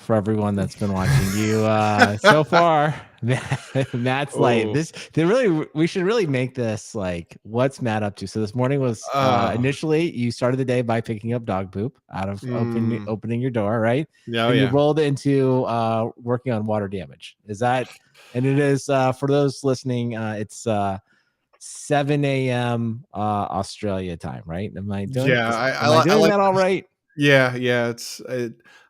for everyone that's been watching you so far. Matt's like this. We should really make this like what's Matt up to. So this morning was initially you started the day by picking up dog poop out of opening your door, right? Yeah, and you rolled into working on water damage. Is that? And it is for those listening. It's 7 a.m. Australia time, right? Am I doing? Yeah, am I doing that all right? Yeah.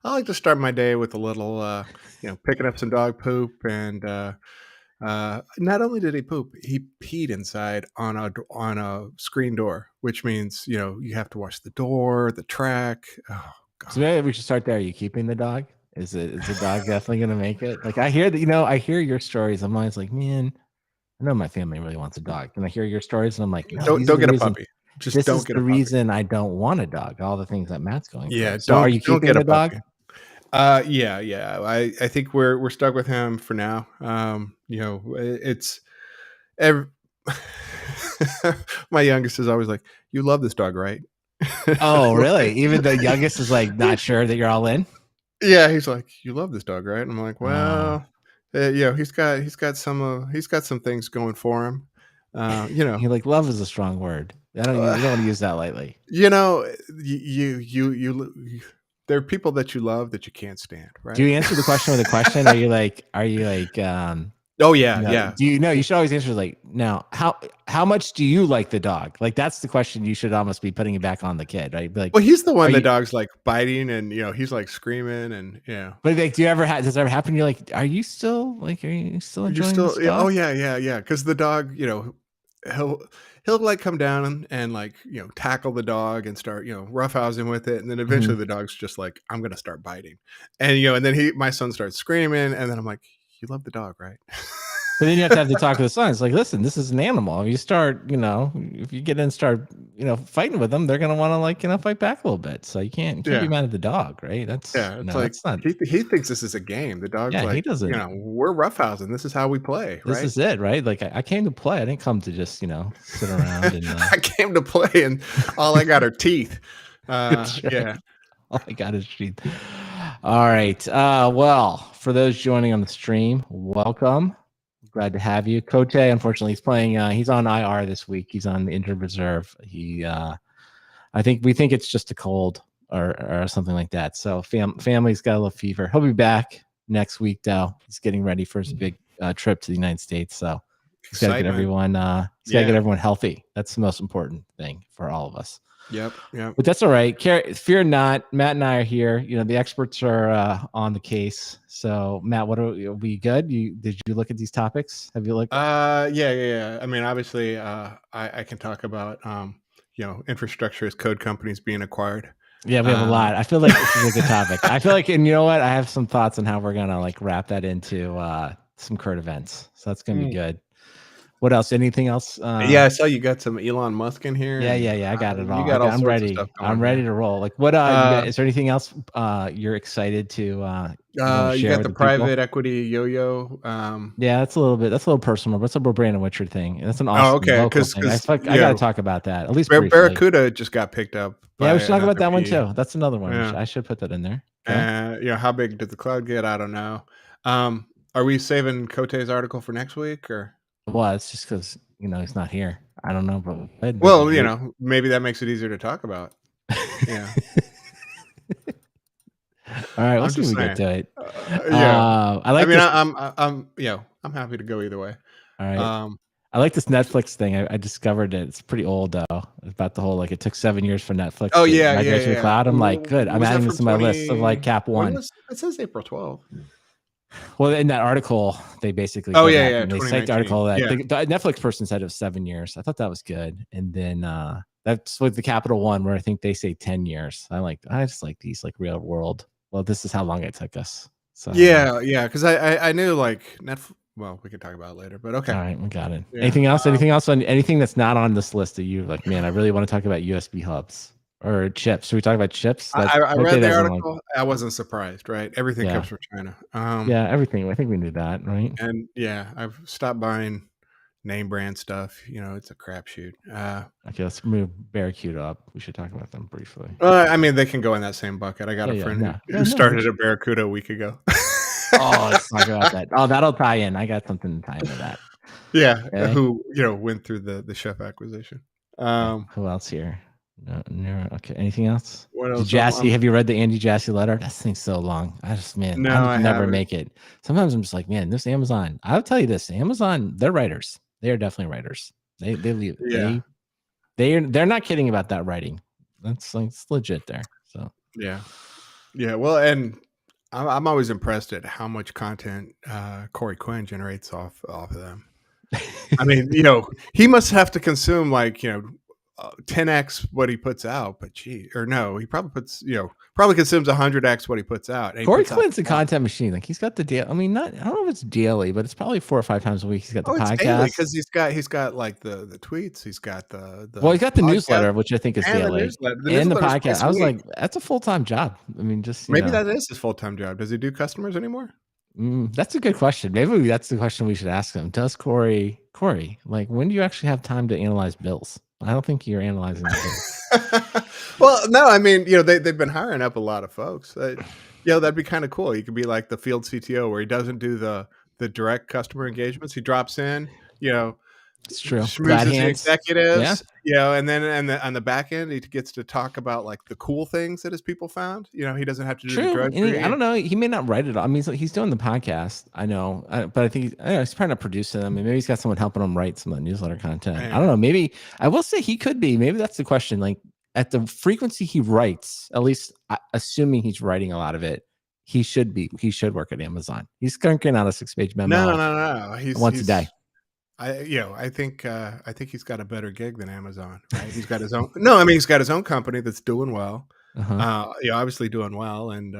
I like to start my day with a little, picking up some dog poop, and not only did he poop, he peed inside on a screen door, which means you have to wash the door, the track. Oh God! So maybe we should start there. Are you keeping the dog? Is the dog definitely going to make it? Like I hear that, I hear your stories. I'm always like, man, I know my family really wants a dog. And I hear your stories, and I'm like, no, don't get a puppy. This is the reason I don't want a dog. All the things that Matt's going through. Yeah. So are you keeping the dog? Yeah. I think we're stuck with him for now. It's my youngest is always like, "You love this dog, right?" Oh, really? Even the youngest is like not sure that you're all in. Yeah, he's like, "You love this dog, right?" And I'm like, "Well, he's got some things going for him." You're like, love is a strong word. You don't want to use that lightly. You there are people that you love that you can't stand, right? Do you answer the question with a question? Are you like oh yeah. Do you should always answer like, now, how much do you like the dog? Like that's the question you should almost be putting it back on the kid, right? Like, well, he's the one the dog's like biting and he's like screing and But like, does it ever happen? You're like, are you still enjoying this dog? Oh yeah. Because the dog, he'll like come down and like tackle the dog and start roughhousing with it, and then eventually the dog's just like, I'm gonna start biting, and and then my son starts screaming, and then I'm like, you love the dog, right? But then you have to the talk to the son. It's like, listen, this is an animal. If you start, if you get in and start, fighting with them, they're gonna want to fight back a little bit. So you can't be mad at the dog, right? That's it's not. He thinks this is a game. The dog's like, he doesn't. We're roughhousing. This is how we play. This is it, right? Like I came to play. I didn't come to just sit around. And I came to play, and all I got are teeth. Yeah, all I got is teeth. All right. Well, for those joining on the stream, welcome. Glad to have you. Cote, unfortunately, he's playing. He's on IR this week. He's on the injured reserve. We think it's just a cold or something like that. So family's got a little fever. He'll be back next week, though. He's getting ready for his big trip to the United States. So he's got to get everyone. He's got to get everyone healthy. That's the most important thing for all of us. Yep. But that's all right. Fear not. Matt and I are here. The experts are on the case. So Matt, are we good? Did you look at these topics? Have you looked? Yeah. I mean, obviously, I can talk about infrastructure as code companies being acquired. Yeah, we have a lot. I feel like this is a good topic. I feel like, and you know what? I have some thoughts on how we're gonna wrap that into some current events. So that's gonna be good. What else? Anything else? Yeah, I saw you got some Elon Musk in here. Yeah. I got it all. You got all I'm sorts ready. of stuff going I'm ready to roll. Like, what? Is there anything else you're excited to? You got the private equity yo-yo. Yeah, that's a little personal. But it's a Brandon Witcher thing. That's an awesome local thing. I got to talk about that at least. Barracuda just got picked up. Yeah, we should talk about that one too. That's another one. Yeah. I should put that in there. Okay. How big did the cloud get? I don't know. Are we saving Cote's article for next week or? Well, it's just because he's not here. I don't know, but maybe that makes it easier to talk about. Yeah. All right, we'll see if we get to it. I'm happy to go either way. All right. I like this Netflix thing. I discovered it. It's pretty old though. It's about the whole it took 7 years for Netflix. Oh to migrate to the cloud. I'm like, good. I'm adding this to my list of cap one. It says April 12th. Well, in that article, they basically they cite the article that the Netflix person said it was 7 years. I thought that was good. And then that's with the Capital One, where I think they say 10 years. I just like these real world. Well, this is how long it took us. So because I knew Netflix. Well, we can talk about it later, but okay. All right, we got it. Yeah. Anything else? Anything else on anything that's not on this list that you man? I really want to talk about USB hubs or chips. Should we talk about chips? I read the article. I wasn't surprised. Right, everything comes from China. Everything. I think we knew that, right? And I've stopped buying name brand stuff. It's a crapshoot. Okay, let's move Barracuda up. We should talk about them briefly. I mean, they can go in that same bucket. I got a friend who started a Barracuda a week ago. Oh, let's talk about that. Oh, that'll tie in. I got something to tie into that. Yeah, Okay. who went through the chef acquisition. Okay. Who else here? No, okay. Anything else? What else? Jassy, have you read the Andy Jassy letter? That thing's so long. I never make it. Sometimes I'm just like, man, this Amazon. I'll tell you this, Amazon, they're writers. They are definitely writers. They leave. Yeah. They're not kidding about that writing. That's like, it's legit there. So yeah. Well, and I'm always impressed at how much content Corey Quinn generates off of them. I mean, he must have to consume 10x what he puts out, but he probably consumes 100x what he puts out. Corey Quinn's a content machine. Like, he's got the deal. I mean, I don't know if it's daily, but it's probably 4 or 5 times a week. He's got the podcast because he's got like the tweets. He's got the he's got the newsletter, which I think is daily, and the podcast. I was like, that's a full-time job. I mean, just maybe that is his full-time job. Does he do customers anymore? That's a good question. Maybe that's the question we should ask him. Does Corey, like, when do you actually have time to analyze bills? I don't think you're analyzing the bills. Well, no, I mean, they've been hiring up a lot of folks. That'd be kind of cool. He could be like the field CTO, where he doesn't do the direct customer engagements. He drops in, it's true. Schmoozes executives, and then on the back end, he gets to talk about like the cool things that his people found. He doesn't have to do the drudgery. I don't know. He may not write it all. I mean, he's doing the podcast. I know, but I think he's probably not producing them. I mean, maybe he's got someone helping him write some of the newsletter content. I don't know. Maybe I will say he could be. Maybe that's the question. Like, at the frequency he writes, at least assuming he's writing a lot of it, he should work at Amazon. He's cranking out a 6-page memo. No. He's once a day. I think he's got a better gig than Amazon. Right? He's got his own. No, I mean, he's got his own company that's doing well. Obviously doing well, and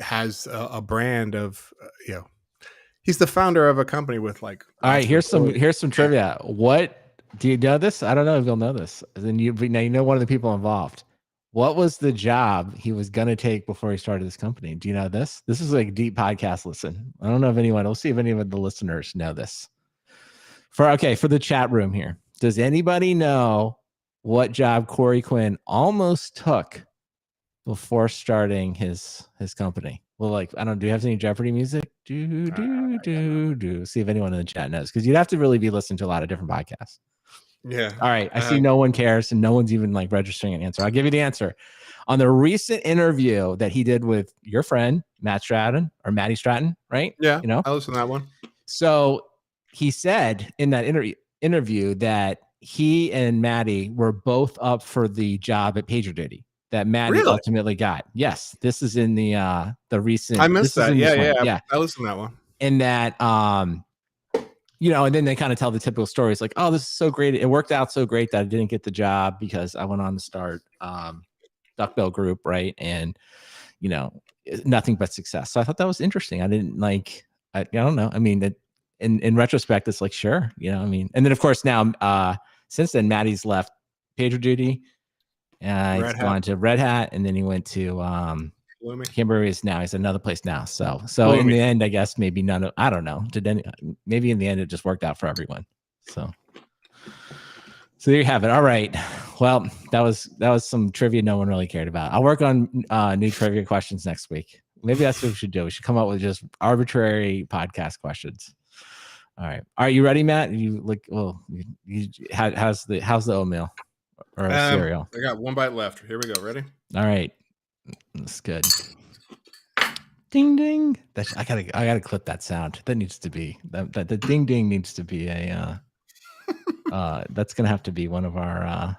has a brand of he's the founder of a company with like. All right, here's some trivia. What do you know this? I don't know if you'll know this. Then now you know one of the people involved. What was the job he was going to take before he started this company? Do you know this? This is like deep podcast listen. I don't know if anyone, we'll see if any of the listeners know this. For the chat room here. Does anybody know what job Corey Quinn almost took before starting his company? Well, like, I don't know, do you have any Jeopardy music? Do. See if anyone in the chat knows, because you'd have to really be listening to a lot of different podcasts. Yeah. All right. I see no one cares and no one's even like registering an answer. I'll give you the answer. On the recent interview that he did with your friend, Maddie Stratton, right? Yeah. I listened to that one. So he said in that interview that he and Maddie were both up for the job at PagerDuty that Maddie ultimately got. Yes. This is in the recent. I missed that. Yeah. I listened to that one. And that, and then they kind of tell the typical stories like, oh, this is so great. It worked out so great that I didn't get the job because I went on to start Duckbill Group, right? And, nothing but success. So I thought that was interesting. I didn't I don't know. I mean, in retrospect, it's like, sure, and then of course now, since then, Maddie's left PagerDuty. He's gone to Red Hat, and then he went to Kimberly is now. He's another place now. So in the end, I guess maybe I don't know. Maybe in the end it just worked out for everyone. So there you have it. All right. Well, that was some trivia no one really cared about. I'll work on new trivia questions next week. Maybe that's what we should do. We should come up with just arbitrary podcast questions. All right. You ready, Matt? How's the oatmeal or cereal? I got one bite left. Here we go. Ready? All right. That's good. Ding ding. I gotta clip that sound. That needs to be the ding ding needs to be a that's gonna have to be one of our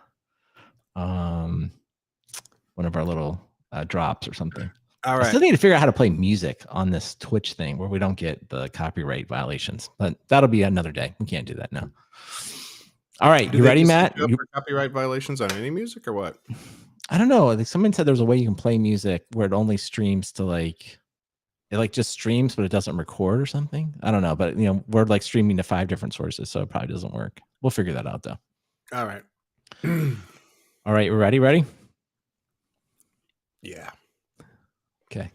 little drops or something. All right. I still need to figure out how to play music on this Twitch thing where we don't get the copyright violations, but that'll be another day. We can't do that now. All right, you ready, Matt? For copyright violations on any music or what? I don't know. Like, someone said there's a way you can play music where it only streams to it just streams, but it doesn't record or something. I don't know, but we're like streaming to 5 different sources, so it probably doesn't work. We'll figure that out though. All right. All right, we're ready? Ready? Yeah. Okay.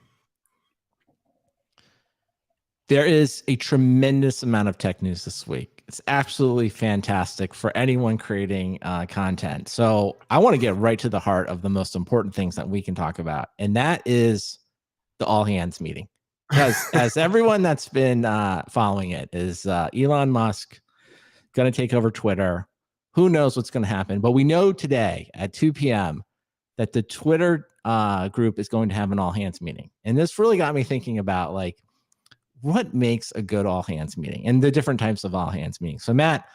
There is a tremendous amount of tech news this week. It's absolutely fantastic for anyone creating content. So I want to get right to the heart of the most important things that we can talk about, and that is the all hands meeting. Because as everyone that's been following it is Elon Musk going to take over Twitter. Who knows what's going to happen? But we know today at 2 p.m. that the Twitter group is going to have an all hands meeting. And this really got me thinking about like, what makes a good all hands meeting and the different types of all hands meetings. So Matt,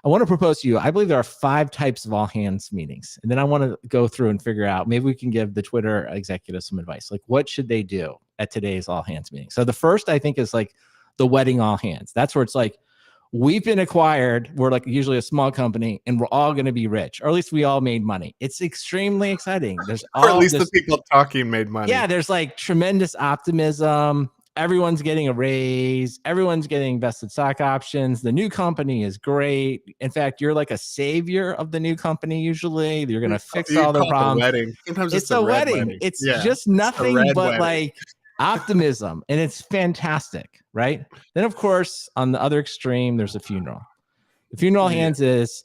I want to propose to you, I believe there are 5 types of all hands meetings. And then I want to go through and figure out, maybe we can give the Twitter executives some advice. Like what should they do at today's all hands meeting? So the first I think is like the wedding all hands. That's where it's like, we've been acquired. We're like usually a small company and we're all going to be rich, or at least we all made money. It's extremely exciting. There's or at least the people talking made money. Yeah. There's like tremendous optimism. Everyone's getting a raise. Everyone's getting vested stock options. The new company is great. In fact, you're like a savior of the new company. Usually you're going to fix all their problems. Wedding. Sometimes it's a wedding. It's just nothing but like optimism. And it's fantastic. Right. Then of course, on the other extreme, there's a funeral. The funeral hands is,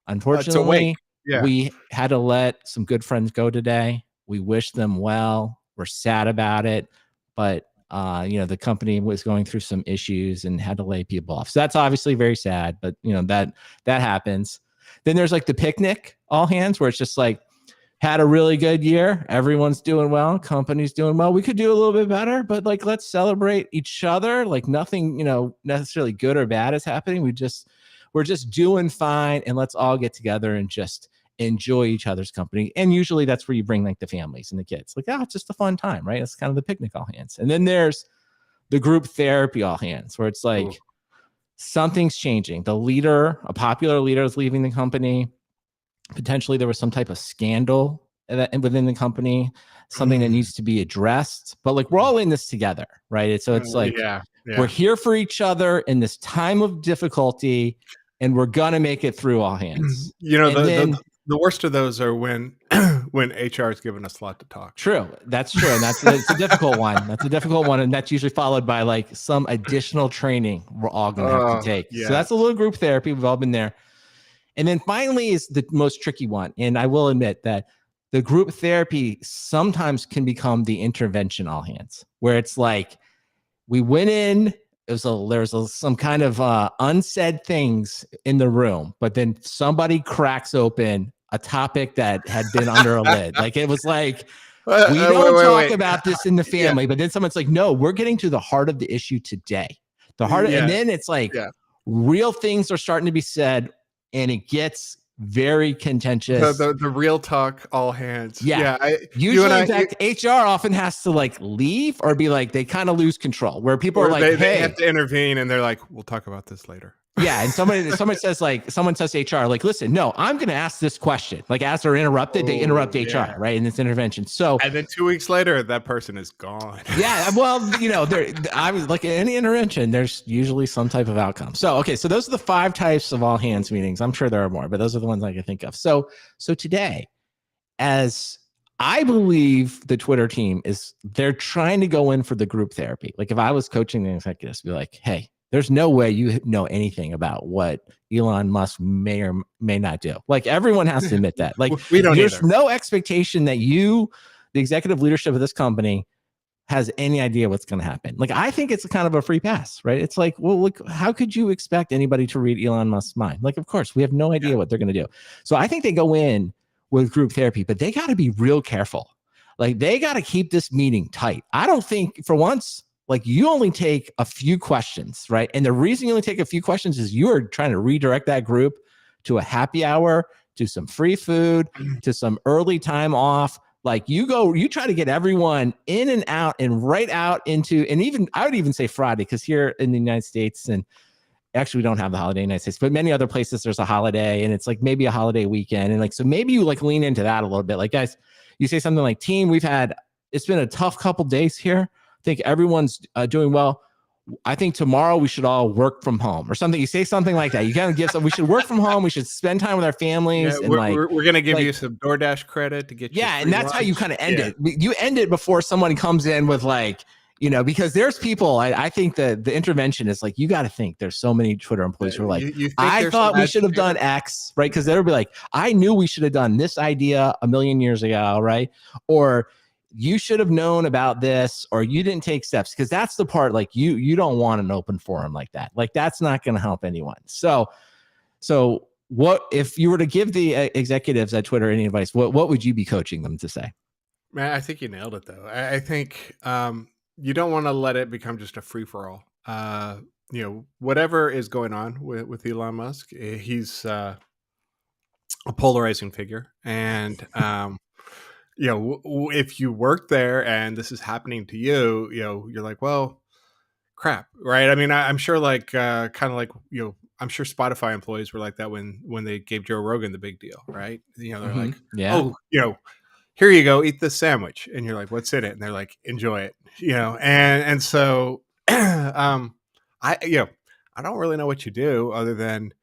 unfortunately, we had to let some good friends go today. We wish them well. We're sad about it, but the company was going through some issues and had to lay people off. So that's obviously very sad, but that happens. Then there's like the picnic all hands where it's just like, had a really good year. Everyone's doing well. Company's doing well. We could do a little bit better, but like, let's celebrate each other. Like nothing, necessarily good or bad is happening. We're just doing fine. And let's all get together and just enjoy each other's company. And usually that's where you bring like the families and the kids. Like, it's just a fun time, right? It's kind of the picnic all hands. And then there's the group therapy all hands where it's like something's changing. The leader, a popular leader, is leaving the company. Potentially there was some type of scandal within the company, something that needs to be addressed. But like, we're all in this together, right? So it's like, we're here for each other in this time of difficulty, and we're gonna make it through all hands. The worst of those are when HR is giving us a lot to talk. True. That's true. And it's a difficult one. That's a difficult one. And that's usually followed by like some additional training we're all going to have to take. Yes. So that's a little group therapy. We've all been there. And then finally is the most tricky one. And I will admit that the group therapy sometimes can become the intervention all hands, where it's like, we went in, there's some kind of unsaid things in the room, but then somebody cracks open a topic that had been under a lid. Like it was like, we don't talk about this in the family, but then someone's like, no, we're getting to the heart of the issue today. And then it's like real things are starting to be said, and it gets very contentious. The real talk, all hands. Usually, in fact, HR often has to like leave or be like, they kind of lose control, where people are like, they have to intervene, and they're like, we'll talk about this later. Yeah. And someone says to HR, like, listen, no, I'm going to ask this question. Like, as they're interrupted, they interrupt HR, right? In this intervention. So, and then 2 weeks later, that person is gone. Yeah. Well, I was like, any intervention, there's usually some type of outcome. So, okay. So those are the 5 types of all hands meetings. I'm sure there are more, but those are the ones I can think of. So today, as I believe the Twitter team they're trying to go in for the group therapy. Like if I was coaching the executives, be like, hey, there's no way you know anything about what Elon Musk may or may not do. Like everyone has to admit that. Like there's no expectation that the executive leadership of this company, has any idea what's going to happen. Like I think it's kind of a free pass, right? It's like, well, look, how could you expect anybody to read Elon Musk's mind? Like, of course, we have no idea what they're going to do. So I think they go in with group therapy, but they got to be real careful. Like they got to keep this meeting tight. I don't think for once. Like you only take a few questions, right? And the reason you only take a few questions is you are trying to redirect that group to a happy hour, to some free food, to some early time off. Like you try to get everyone in and out and right out into, and even, I would even say Friday, because here in the United States, and actually we don't have the holiday in the United States, but many other places there's a holiday and it's like maybe a holiday weekend. And like, so maybe you like lean into that a little bit. Like guys, you say something like team, it's been a tough couple days here. I think everyone's doing well. I think tomorrow we should all work from home or something. You say something like that. You kind of give some, we should work from home. We should spend time with our families. Yeah, we're going to give you some DoorDash credit to get you. Yeah. And that's lunch. How you kind of end it. You end it before someone comes in with like, because there's people, I think that the intervention is like, you got to think there's so many Twitter employees who are like, you think I there's thought some we should have done X, right? Because they'll be like, I knew we should have done this idea a million years ago, right? Or you should have known about this, or you didn't take steps, because that's the part, like you don't want an open forum like that. Like that's not going to help anyone. So what if you were to give the executives at Twitter any advice? What would you be coaching them to say? Man, I think you nailed it, though. I think you don't want to let it become just a free for all. Whatever is going on with Elon Musk, he's a polarizing figure, and if you work there and this is happening to you, you're like, well, crap, right? I mean, I'm sure, like, kind of like, I'm sure Spotify employees were like that when they gave Joe Rogan the big deal, right? They're like, oh, here you go, eat this sandwich, and you're like, what's in it? And they're like, enjoy it, and so I don't really know what you do other than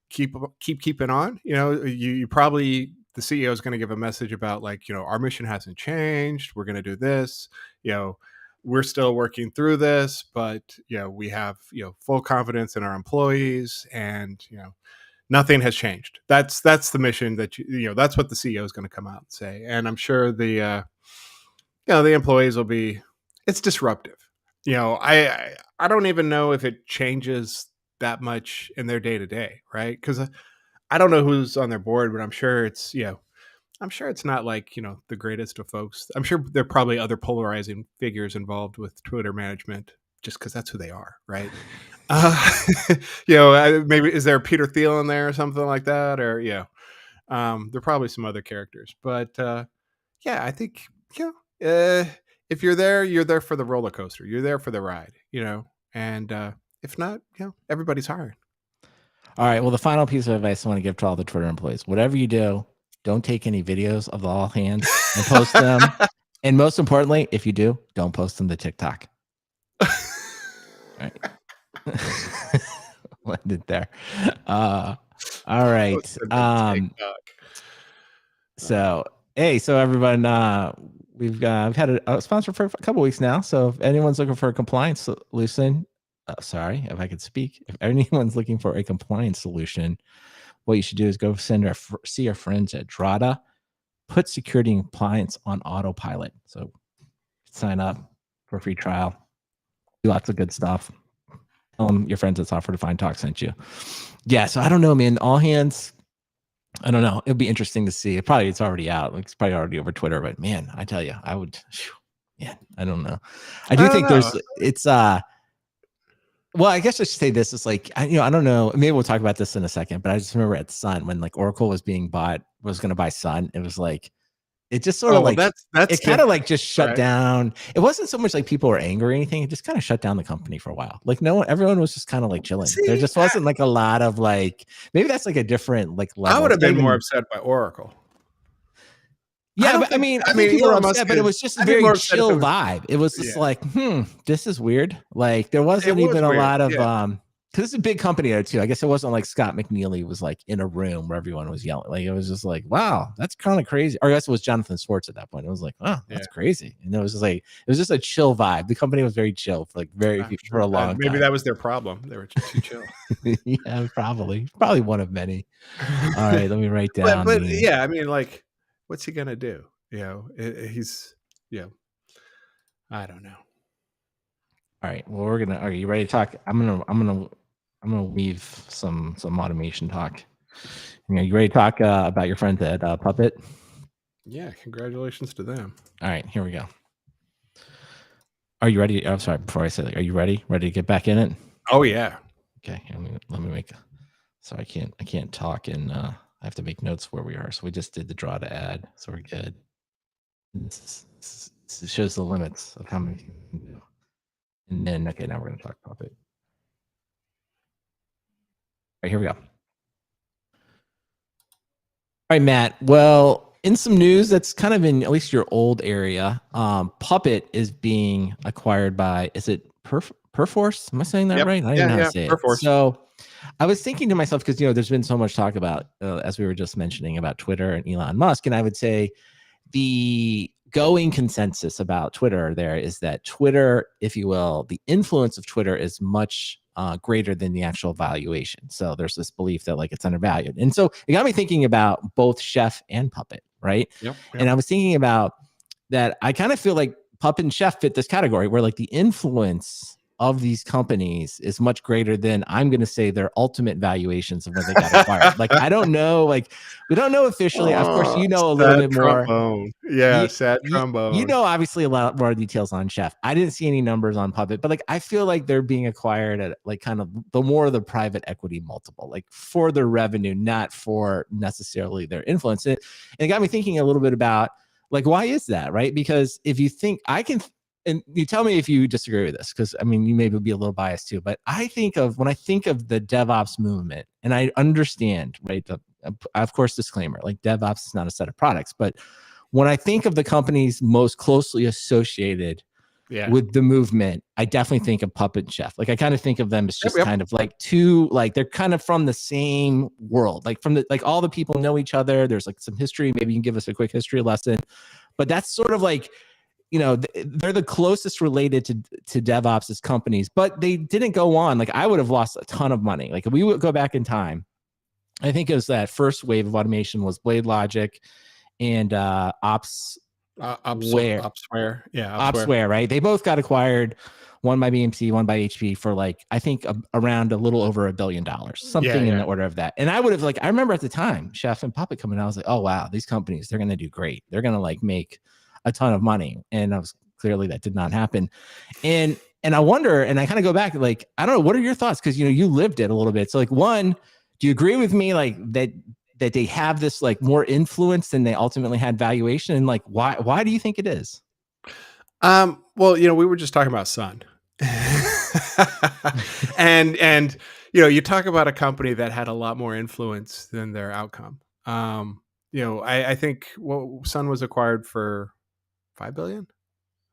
keep keeping on. You probably, the CEO is going to give a message about, like, our mission hasn't changed, we're going to do this, we're still working through this, but we have full confidence in our employees, and nothing has changed. That's the mission that that's what the CEO is going to come out and say. And I'm sure the the employees will be, it's disruptive. I don't even know if it changes that much in their day to day, right? Because I don't know who's on their board, but I'm sure it's I'm sure it's not like the greatest of folks. I'm sure there are probably other polarizing figures involved with Twitter management, just because that's who they are, right? Maybe is there a Peter Thiel in there or something like that, or there are probably some other characters, but I think if you're there for the roller coaster, you're there for the ride, and if not, everybody's hired. All right. Well, the final piece of advice I want to give to all the Twitter employees: whatever you do, don't take any videos of the all hands and post them. And most importantly, if you do, don't post them to TikTok. All right. Let it there. All right. So everyone, we've had a sponsor for a couple weeks now. So if anyone's looking for a compliance solution, if I could speak, if anyone's looking for a compliance solution, what you should do is go see our friends at Drata. Put security and compliance on autopilot. So sign up for a free trial. Do lots of good stuff. Tell them your friends at Software Defined Talk sent you. Yeah, so I don't know, man. All hands, I don't know. It'll be interesting to see. It's already out. It's probably already over Twitter, but man, I tell you, I would, I don't know. I think well, I guess I should say this. It's like, I don't know. Maybe we'll talk about this in a second, but I just remember at Sun when like Oracle was going to buy Sun. It was like, it just sort of like, that's it kind of like just shut down. It wasn't so much like people were angry or anything. It just kind of shut down the company for a while. Like everyone was just kind of like chilling. There just wasn't like a lot of like, maybe that's like a different like level. I would have been more upset by Oracle. Yeah, but I think people were upset, but it was just a very chill vibe. It was just like, this is weird. Like there wasn't even a lot of because it's a big company there too. I guess it wasn't like Scott McNeely was like in a room where everyone was yelling. Like it was just like, wow, that's kind of crazy. Or I guess it was Jonathan Swartz at that point. It was like, oh, that's crazy. And it was just like, it was just a chill vibe. The company was very chill for for a long time. Maybe that was their problem. They were just too chill. Yeah, probably one of many. All right, let me write down. But I mean, like, what's he gonna do? He's I don't know. All right. Well, are you ready to talk? I'm gonna weave some automation talk. You ready to talk about your friends at Puppet? Yeah, congratulations to them. All right, here we go. Are you ready? I'm sorry. Before I say that, are you ready? Ready to get back in it? Oh yeah. Okay. Let me make. So I can't talk and I have to make notes where we are. So we just did the draw to add, so we're good. This shows the limits of how many you can do. And then now we're going to talk Puppet. All right, here we go. All right, Matt. Well, in some news that's kind of in at least your old area, Puppet is being acquired by, is it Perforce? Am I saying that right? I don't even know how to say Perforce. It. So I was thinking to myself, because there's been so much talk about, as we were just mentioning, about Twitter and Elon Musk, and I would say the going consensus about Twitter there is that Twitter, if you will, the influence of Twitter is much greater than the actual valuation. So there's this belief that like it's undervalued. And so it got me thinking about both Chef and Puppet, right? Yep. And I was thinking about that. I kind of feel like Puppet and Chef fit this category where like the influence of these companies is much greater than, I'm going to say, their ultimate valuations of when they got acquired. Like, I don't know, like we don't know officially. Of course, you know a little bit more. Trombone. Yeah, sad You trombone. know, obviously a lot more details on Chef. I didn't see any numbers on Puppet, but like I feel like they're being acquired at like kind of the more of the private equity multiple, like for their revenue, not for necessarily their influence. And it got me thinking a little bit about like, why is that, right? Because if you think I can, and you tell me if you disagree with this, because I mean, you may be a little biased too, but I think of when I think of the DevOps movement, and I understand, right? Of course, disclaimer, like DevOps is not a set of products, but when I think of the companies most closely associated with the movement, I definitely think of Puppet and Chef. Like I kind of think of them as just kind of like two, like they're kind of from the same world, like from the, like all the people know each other. There's like some history. Maybe you can give us a quick history lesson, but that's sort of like, you know, they're the closest related to DevOps as companies, but they didn't go on. Like I would have lost a ton of money. Like if we would go back in time, I think it was that first wave of automation was Blade Logic and Opsware. Yeah, Opsware, right? They both got acquired, one by BMC, one by HP for like, I think around a little over $1 billion, something in the order of that. And I would have like, I remember at the time, Chef and Puppet coming out, I was like, oh wow, these companies, they're going to do great. They're going to like make a ton of money. And I was clearly that did not happen. And I wonder, and I kind of go back, like, I don't know, what are your thoughts? Because, you know, you lived it a little bit. So like, one, do you agree with me like that they have this like more influence than they ultimately had valuation? And like, why do you think it is? Well, you know, we were just talking about Sun. and you know, you talk about a company that had a lot more influence than their outcome. You know, I think Sun was acquired for 5 billion.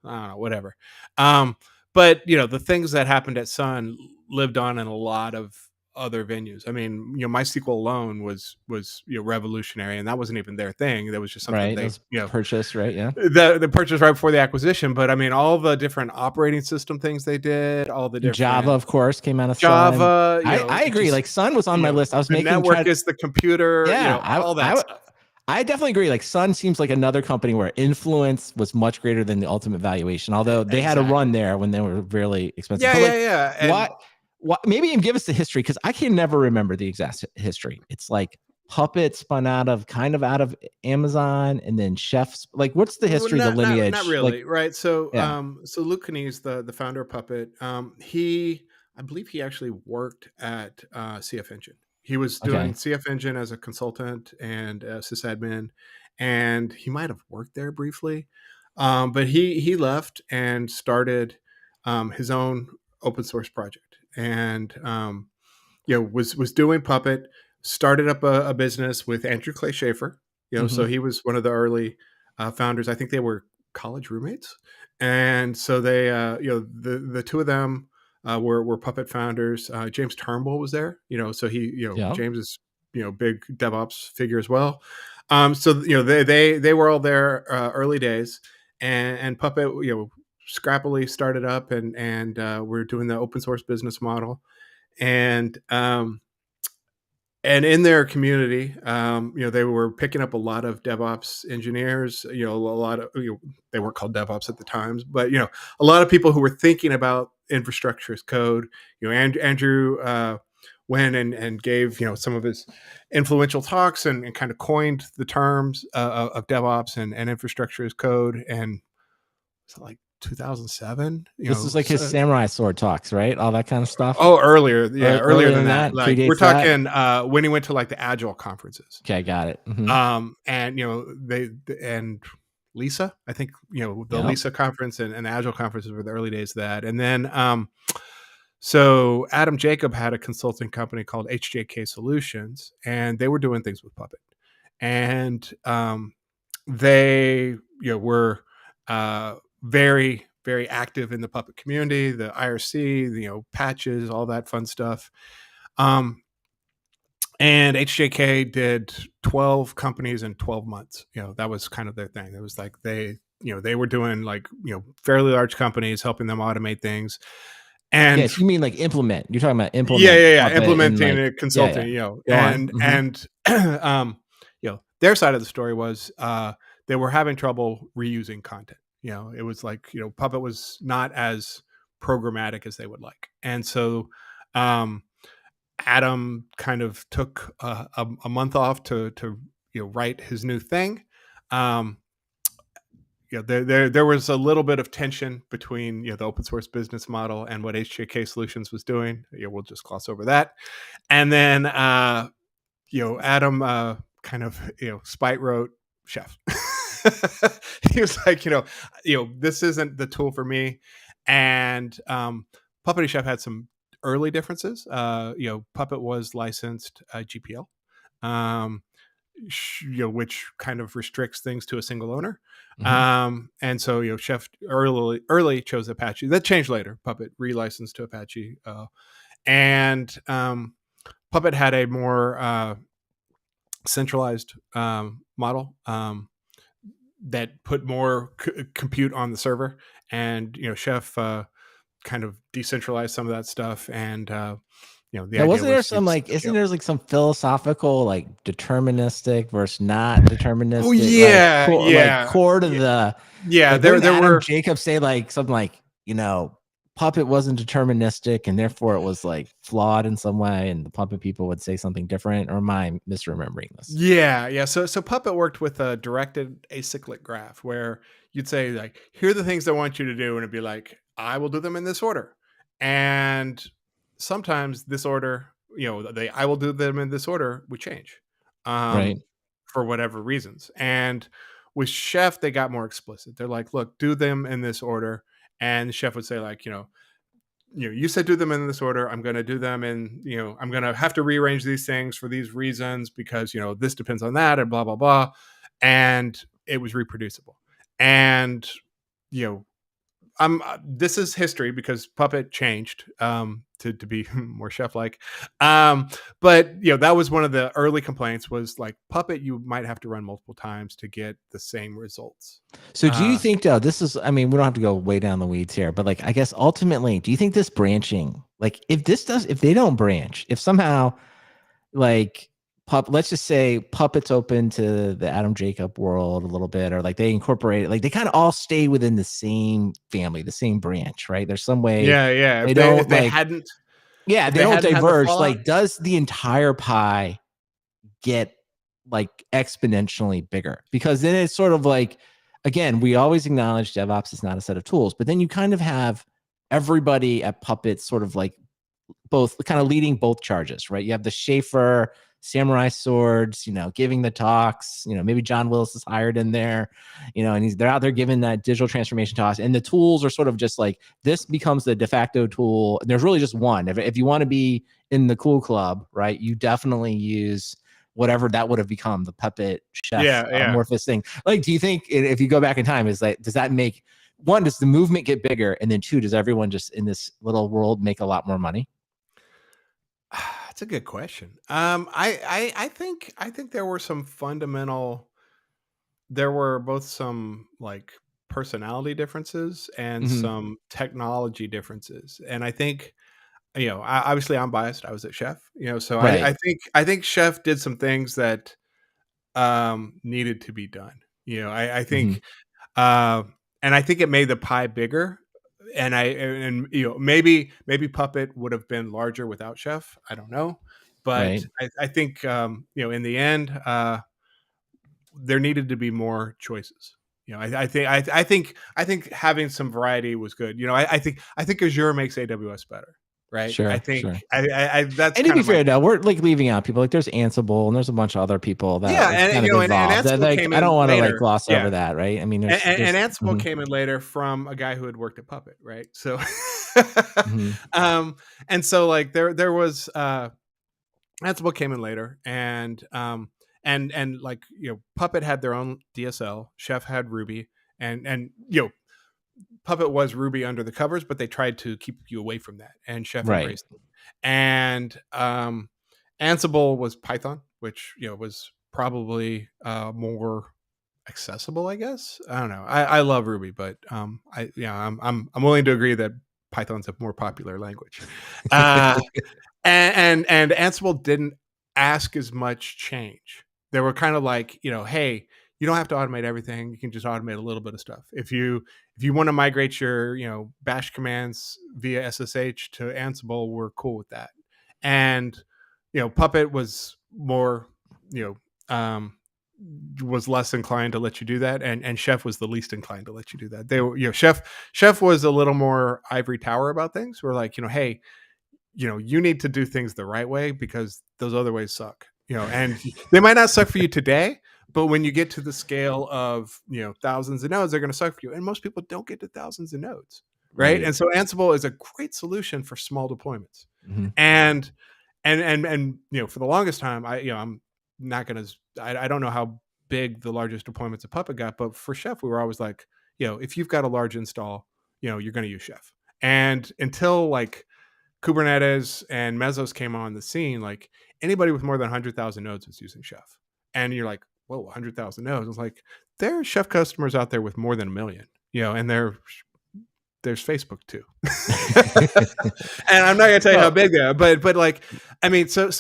I don't know, whatever. But you know, the things that happened at Sun lived on in a lot of other venues. I mean, you know, MySQL alone was you know revolutionary, and that wasn't even their thing. That was just something they purchased, right? Yeah, the purchase right before the acquisition. But I mean, all the different operating system things they did, all the different Java, of course, came out of Java. Sun. I agree. Like Sun was on my list. I was the network is the computer. Yeah, you know, all that stuff. I definitely agree. Like Sun seems like another company where influence was much greater than the ultimate valuation. Although they had a run there when they were really expensive. Yeah. And what? Maybe even give us the history, because I can never remember the exact history. It's like Puppet spun out of Amazon, and then Chef's. Like, what's the history, the lineage? Not really, like, right? So, so Luke Knies, the founder of Puppet, I believe he actually worked at CF Engine. He was doing CF Engine as a consultant and sysadmin, and he might have worked there briefly, but he left and started his own open source project, and you know was doing Puppet. Started up a business with Andrew Clay Schaefer. You know, so he was one of the early founders. I think they were college roommates, and so they you know the two of them were Puppet founders. James Turnbull was there. You know, so James is big DevOps figure as well. So you know they were all there early days, and Puppet scrappily started up, and we're doing the open source business model, and in their community, they were picking up a lot of DevOps engineers. A lot of they weren't called DevOps at the times, but a lot of people who were thinking about infrastructure as code. Andrew went and gave some of his influential talks and kind of coined the terms of DevOps and infrastructure as code. And it's like 2007. This is like his samurai sword talks, right? All that kind of stuff. Oh, earlier, yeah, earlier than that. Like we're talking when he went to like the Agile conferences. Okay, got it. Mm-hmm. And they and Lisa, I think the Lisa conference and the Agile conferences were the early days of that. And then so Adam Jacob had a consulting company called HJK Solutions, and they were doing things with Puppet, and they were very, very active in the Puppet community, the IRC, patches, all that fun stuff. And HJK did 12 companies in 12 months. That was kind of their thing. It was like they they were doing like fairly large companies, helping them automate things. And yes, you mean like implement? You're talking about yeah, implement yeah, yeah, Puppet and implementing like it, yeah. consulting, Go on. Mhm. and their side of the story was they were having trouble reusing content. It was like Puppet was not as programmatic as they would like, and so um, Adam kind of took a month off to write his new thing. Um, there was a little bit of tension between the open source business model and what HJK Solutions was doing. We'll just gloss over that, and then Adam kind of spite wrote Chef. He was like, this isn't the tool for me, and Puppet Chef had some early differences. Puppet was licensed GPL. Um, which kind of restricts things to a single owner. And so Chef early chose Apache. That changed later. Puppet relicensed to Apache, and Puppet had a more centralized model that put more compute on the server, and Chef kind of decentralized some of that stuff, and the Now, idea wasn't there was some like, isn't scale. there like some philosophical like deterministic versus not Oh deterministic, yeah, like yeah, core to the yeah. like There wouldn't there Adam were Jacob say like something like, Puppet wasn't deterministic and therefore it was like flawed in some way, and the Puppet people would say something different, or am I misremembering this? Yeah. So Puppet worked with a directed acyclic graph where you'd say like, here are the things I want you to do, and it'd be like, I will do them in this order. And sometimes this order, they I will do them in this order would change, Right. um, for whatever reasons. And with Chef, they got more explicit. They're like, look, do them in this order. And the Chef would say like, you said do them in this order. I'm going to do them in, I'm going to have to rearrange these things for these reasons because, this depends on that and blah, blah, blah. And it was reproducible. And, you know, this is history because Puppet changed to be more chef like. But that was one of the early complaints was like Puppet, you might have to run multiple times to get the same results. So do you think though, this is, I mean, we don't have to go way down the weeds here, but like, I guess ultimately, do you think this branching, like if they don't branch, if somehow like let's just say Puppet's open to the Adam Jacob world a little bit, or like they incorporate it, like they kind of all stay within the same family, the same branch, right? There's some way Yeah. they don't If they they don't hadn't had the diverge. fallout, Like, does the entire pie get like exponentially bigger? Because then it's sort of like, again, we always acknowledge DevOps is not a set of tools, but then you kind of have everybody at Puppet sort of like both kind of leading both charges, right? You have the Schaefer samurai swords, giving the talks, maybe John Willis is hired in there, and they're out there giving that digital transformation talks, and the tools are sort of just like, this becomes the de facto tool. There's really just one. If you want to be in the cool club, right, you definitely use whatever that would have become, the Puppet Chef yeah. amorphous thing. Like, do you think if you go back in time, is like, does that make, one, does the movement get bigger, and then two, does everyone just in this little world make a lot more money? That's a good question. I think there were some fundamental. There were both some like personality differences and Mm-hmm. some technology differences, and I think obviously I'm biased. I was at Chef, so Right. I think Chef did some things that needed to be done. I Mm-hmm. think uh, and I think it made the pie bigger. And maybe Puppet would have been larger without Chef. I don't know, but Right. I think in the end there needed to be more choices. I think having some variety was good. I think Azure makes AWS better, right? I Sure. think Sure. that's And to kind be of my fair, though, we're like leaving out people. Like, there's Ansible and there's a bunch of other people that yeah, like and kind of and evolved. That Ansible like, came I don't in want to like later. gloss over Yeah, that, right? I mean, and Ansible mhm, came in later from a guy who had worked at Puppet, right? So, mhm, um, and so like there was Ansible came in later, and like Puppet had their own DSL, Chef had Ruby, and Puppet was Ruby under the covers, but they tried to keep you away from that, and Chef right. embraced it. And Ansible was Python, which was probably more accessible, I guess. I don't know. I love Ruby, but I'm willing to agree that Python's a more popular language. Uh, and Ansible didn't ask as much change. They were kind of like, hey, you don't have to automate everything. You can just automate a little bit of stuff. If you want to migrate your bash commands via SSH to Ansible, we're cool with that. And Puppet was more was less inclined to let you do that, and Chef was the least inclined to let you do that. They were Chef was a little more ivory tower about things. We're like, hey, you need to do things the right way because those other ways suck. And they might not suck for you today, but when you get to the scale of thousands of nodes, they're going to suck for you. And most people don't get to thousands of nodes, right? And so Ansible is a great solution for small deployments. Mm-hmm. And for the longest time, I'm not going to. I don't know how big the largest deployments of Puppet got, but for Chef, we were always like, if you've got a large install, you're going to use Chef. And until like Kubernetes and Mesos came on the scene, like anybody with more than 100,000 nodes was using Chef. And you're like, whoa, 100,000 nodes. It's like, there are Chef customers out there with more than 1 million, and there's Facebook too. And I'm not going to tell you how big they are, but like, I mean, so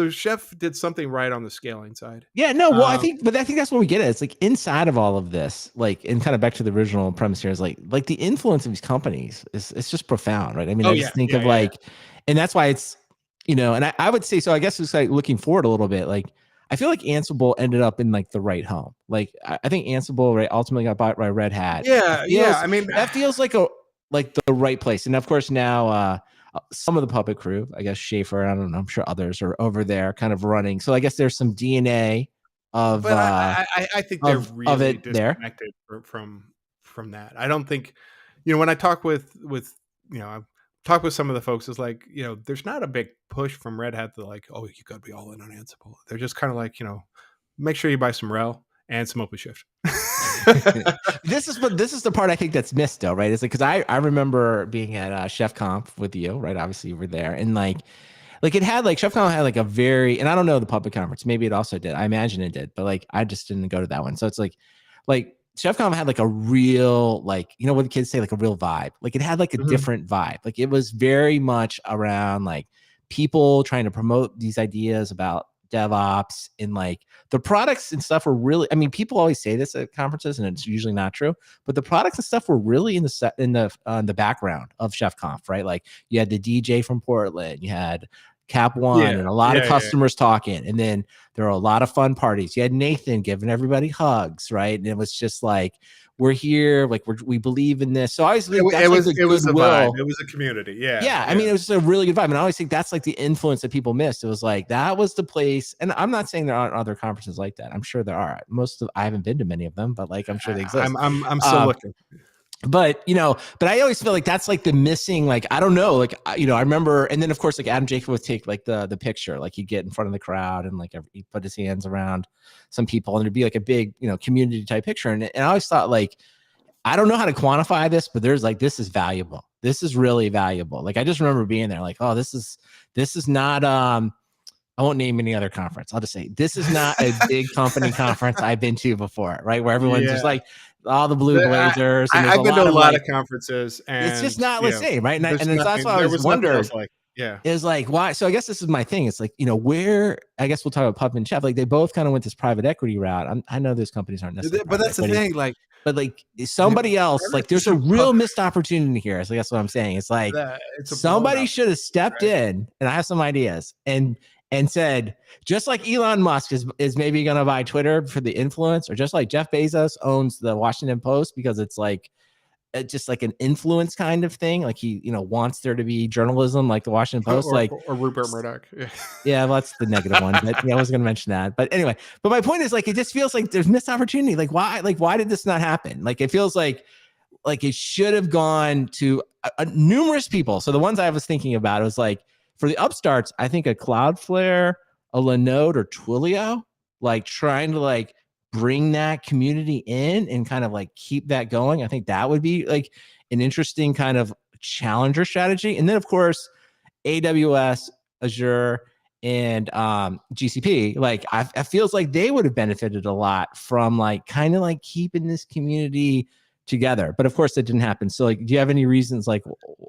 Chef did something right on the scaling side. Yeah, no, well, I think that's what we get at. It's like inside of all of this, like, and kind of back to the original premise here is like the influence of these companies it's just profound, right? I mean, I just think of like, and that's why it's, and I would say, so I guess it's like looking forward a little bit, like, I feel like Ansible ended up in like the right home. Like, I think Ansible, right, ultimately got bought by Red Hat. Yeah. I mean, that feels like the right place. And of course now, some of the Puppet crew, I guess Schaefer, I don't know, I'm sure others are over there kind of running. So I guess there's some DNA of, but I think they're really disconnected from that. I don't think, when I talk with I've talked with some of the folks, is like, there's not a big push from Red Hat to like, oh, you got to be all in on Ansible. They're just kind of like, make sure you buy some RHEL and some OpenShift. This is the part I think that's missed though, right? It's like, because I remember being at Chef Conf with you, right? Obviously you were there, and like it had like Chef Conf had like a very, and I don't know the Puppet conference, maybe it also did. I imagine it did, but like I just didn't go to that one. So it's like Chef Conf had like a real, like, what the kids say, like a real vibe. Like it had like a different vibe. Like it was very much around like people trying to promote these ideas about DevOps, and like the products and stuff were really, I mean, people always say this at conferences and it's usually not true, but the products and stuff were really in the background of Chef Conf, right? Like you had the DJ from Portland, you had Cap One, and a lot of customers talking, and then there were a lot of fun parties. You had Nathan giving everybody hugs, right? And it was just like, we're here, like we believe in this. So I always think it was a vibe. It was a community. Yeah. I mean, it was a really good vibe. And I always think that's like the influence that people missed. It was like, that was the place. And I'm not saying there aren't other conferences like that. I'm sure there are. I haven't been to many of them, but like, I'm sure they exist. I'm still looking. But but I always feel like that's like the missing, like, I don't know, like, I remember, and then of course, like Adam Jacob would take like the picture, like he'd get in front of the crowd and like he'd put his hands around some people, and it'd be like a big, community type picture. And I always thought, like, I don't know how to quantify this, but there's like, this is valuable. This is really valuable. Like, I just remember being there like, oh, this is not, I won't name any other conference. I'll just say, this is not a big company conference I've been to before, right? Where everyone's just like, all the blue blazers. I've been to a lot of conferences, and it's just not the same, right? And that's why I was wondering. Is like, why? So I guess this is my thing. It's like, where, I guess we'll talk about Puppet and Chef. Like they both kind of went this private equity route. I know those companies aren't necessarily, but that's the thing. Like, but like somebody else, like there's a real missed opportunity here. So that's what I'm saying. It's like somebody should have stepped in, and I have some ideas, and said, just like Elon Musk is maybe going to buy Twitter for the influence, or just like Jeff Bezos owns the Washington Post because it's like, just like an influence kind of thing. Like he, wants there to be journalism like the Washington Post, or Rupert Murdoch. Yeah, well, that's the negative one, but I was going to mention that. But anyway, but my point is, like, it just feels like there's missed opportunity. Like why did this not happen? Like, it feels like it should have gone to numerous people. So the ones I was thinking about, it was like, for the upstarts, I think a Cloudflare, a Linode, or Twilio, like trying to like bring that community in and kind of like keep that going. I think that would be like an interesting kind of challenger strategy. And then of course, AWS, Azure, and GCP, like I feels like they would have benefited a lot from like kind of like keeping this community together. But of course, that didn't happen. So, like, do you have any reasons like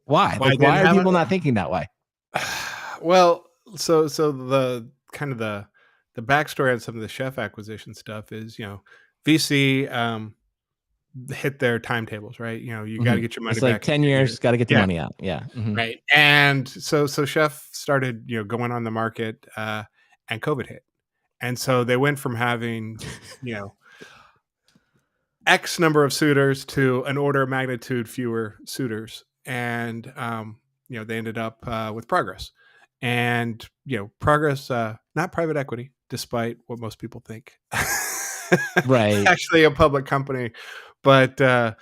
why? Like, why are people not thinking that way? Well, so the kind of the backstory on some of the Chef acquisition stuff is, VC hit their timetables, right? You got to get your money It's like back 10 years, got to get the money out. Yeah. Right. And so Chef started, going on the market, and COVID hit. And so they went from having, X number of suitors to an order of magnitude fewer suitors. And, they ended up with Progress. And, Progress, not private equity, despite what most people think. Right. Actually a public company. But, let's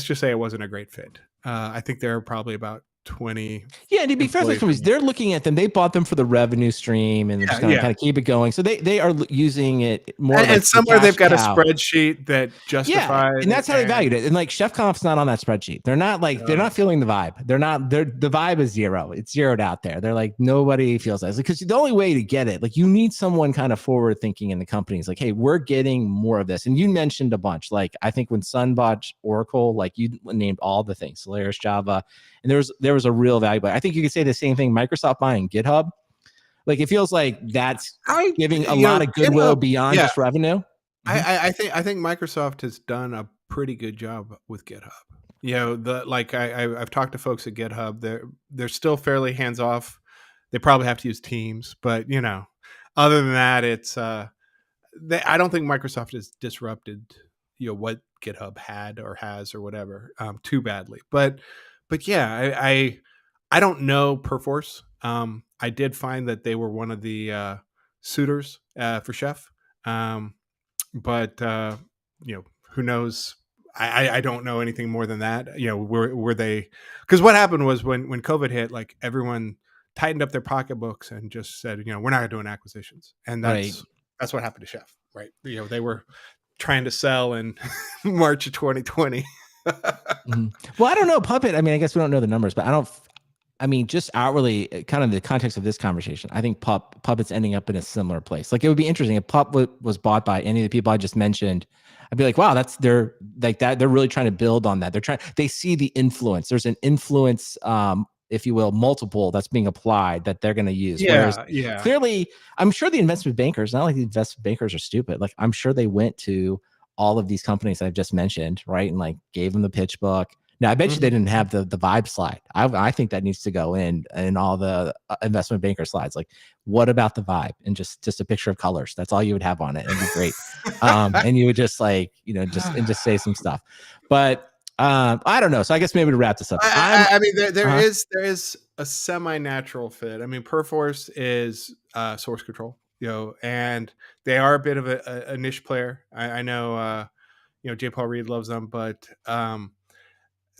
just say it wasn't a great fit. I think there are probably about 20. Yeah, and to be fair to those companies, they're looking at them. They bought them for the revenue stream, and they're just going to kind of keep it going. So they are using it more. And like somewhere they've got a spreadsheet that justifies. And that's how they valued it. And like Chef Conf's not on that spreadsheet. They're not like they're not feeling the vibe. The vibe is zero. It's zeroed out there. They're like nobody feels that, because the only way to get it, like you need someone kind of forward thinking in the company. It's like, hey, we're getting more of this. And you mentioned a bunch. Like I think when Sun bought Oracle, like you named all the things, Solaris, Java. And there was a real value. But I think you could say the same thing. Microsoft buying GitHub, like it feels like that's giving a lot of goodwill beyond just revenue. I think Microsoft has done a pretty good job with GitHub. I've talked to folks at GitHub. They're still fairly hands off. They probably have to use Teams, but other than that, it's I don't think Microsoft has disrupted what GitHub had or has or whatever too badly. But yeah, I don't know Perforce. I did find that they were one of the suitors for Chef. But who knows? I don't know anything more than that. Were they? Because what happened was when COVID hit, like everyone tightened up their pocketbooks and just said, we're not doing acquisitions, and that's what happened to Chef, right? They were trying to sell in March of 2020. Well, I don't know Puppet. I mean, I guess we don't know the numbers, but just outwardly, kind of the context of this conversation, I think Puppet's ending up in a similar place. Like it would be interesting if Puppet was bought by any of the people I just mentioned. I'd be like, wow, they're like that. They're really trying to build on that. They see the influence. There's an influence, if you will, multiple that's being applied that they're going to use. Whereas clearly, I'm sure the investment bankers, not like the investment bankers are stupid. Like I'm sure they went to all of these companies I've just mentioned, right? And like gave them the pitch book. Now, I bet you they didn't have the vibe slide. I think that needs to go in all the investment banker slides. Like, what about the vibe? And just a picture of colors. That's all you would have on it. It'd be great. And you would just like, just say some stuff. But I don't know. So I guess maybe to wrap this up. There is a semi-natural fit. I mean, Perforce is source control, and they are a bit of a niche player. I know, J. Paul Reed loves them, but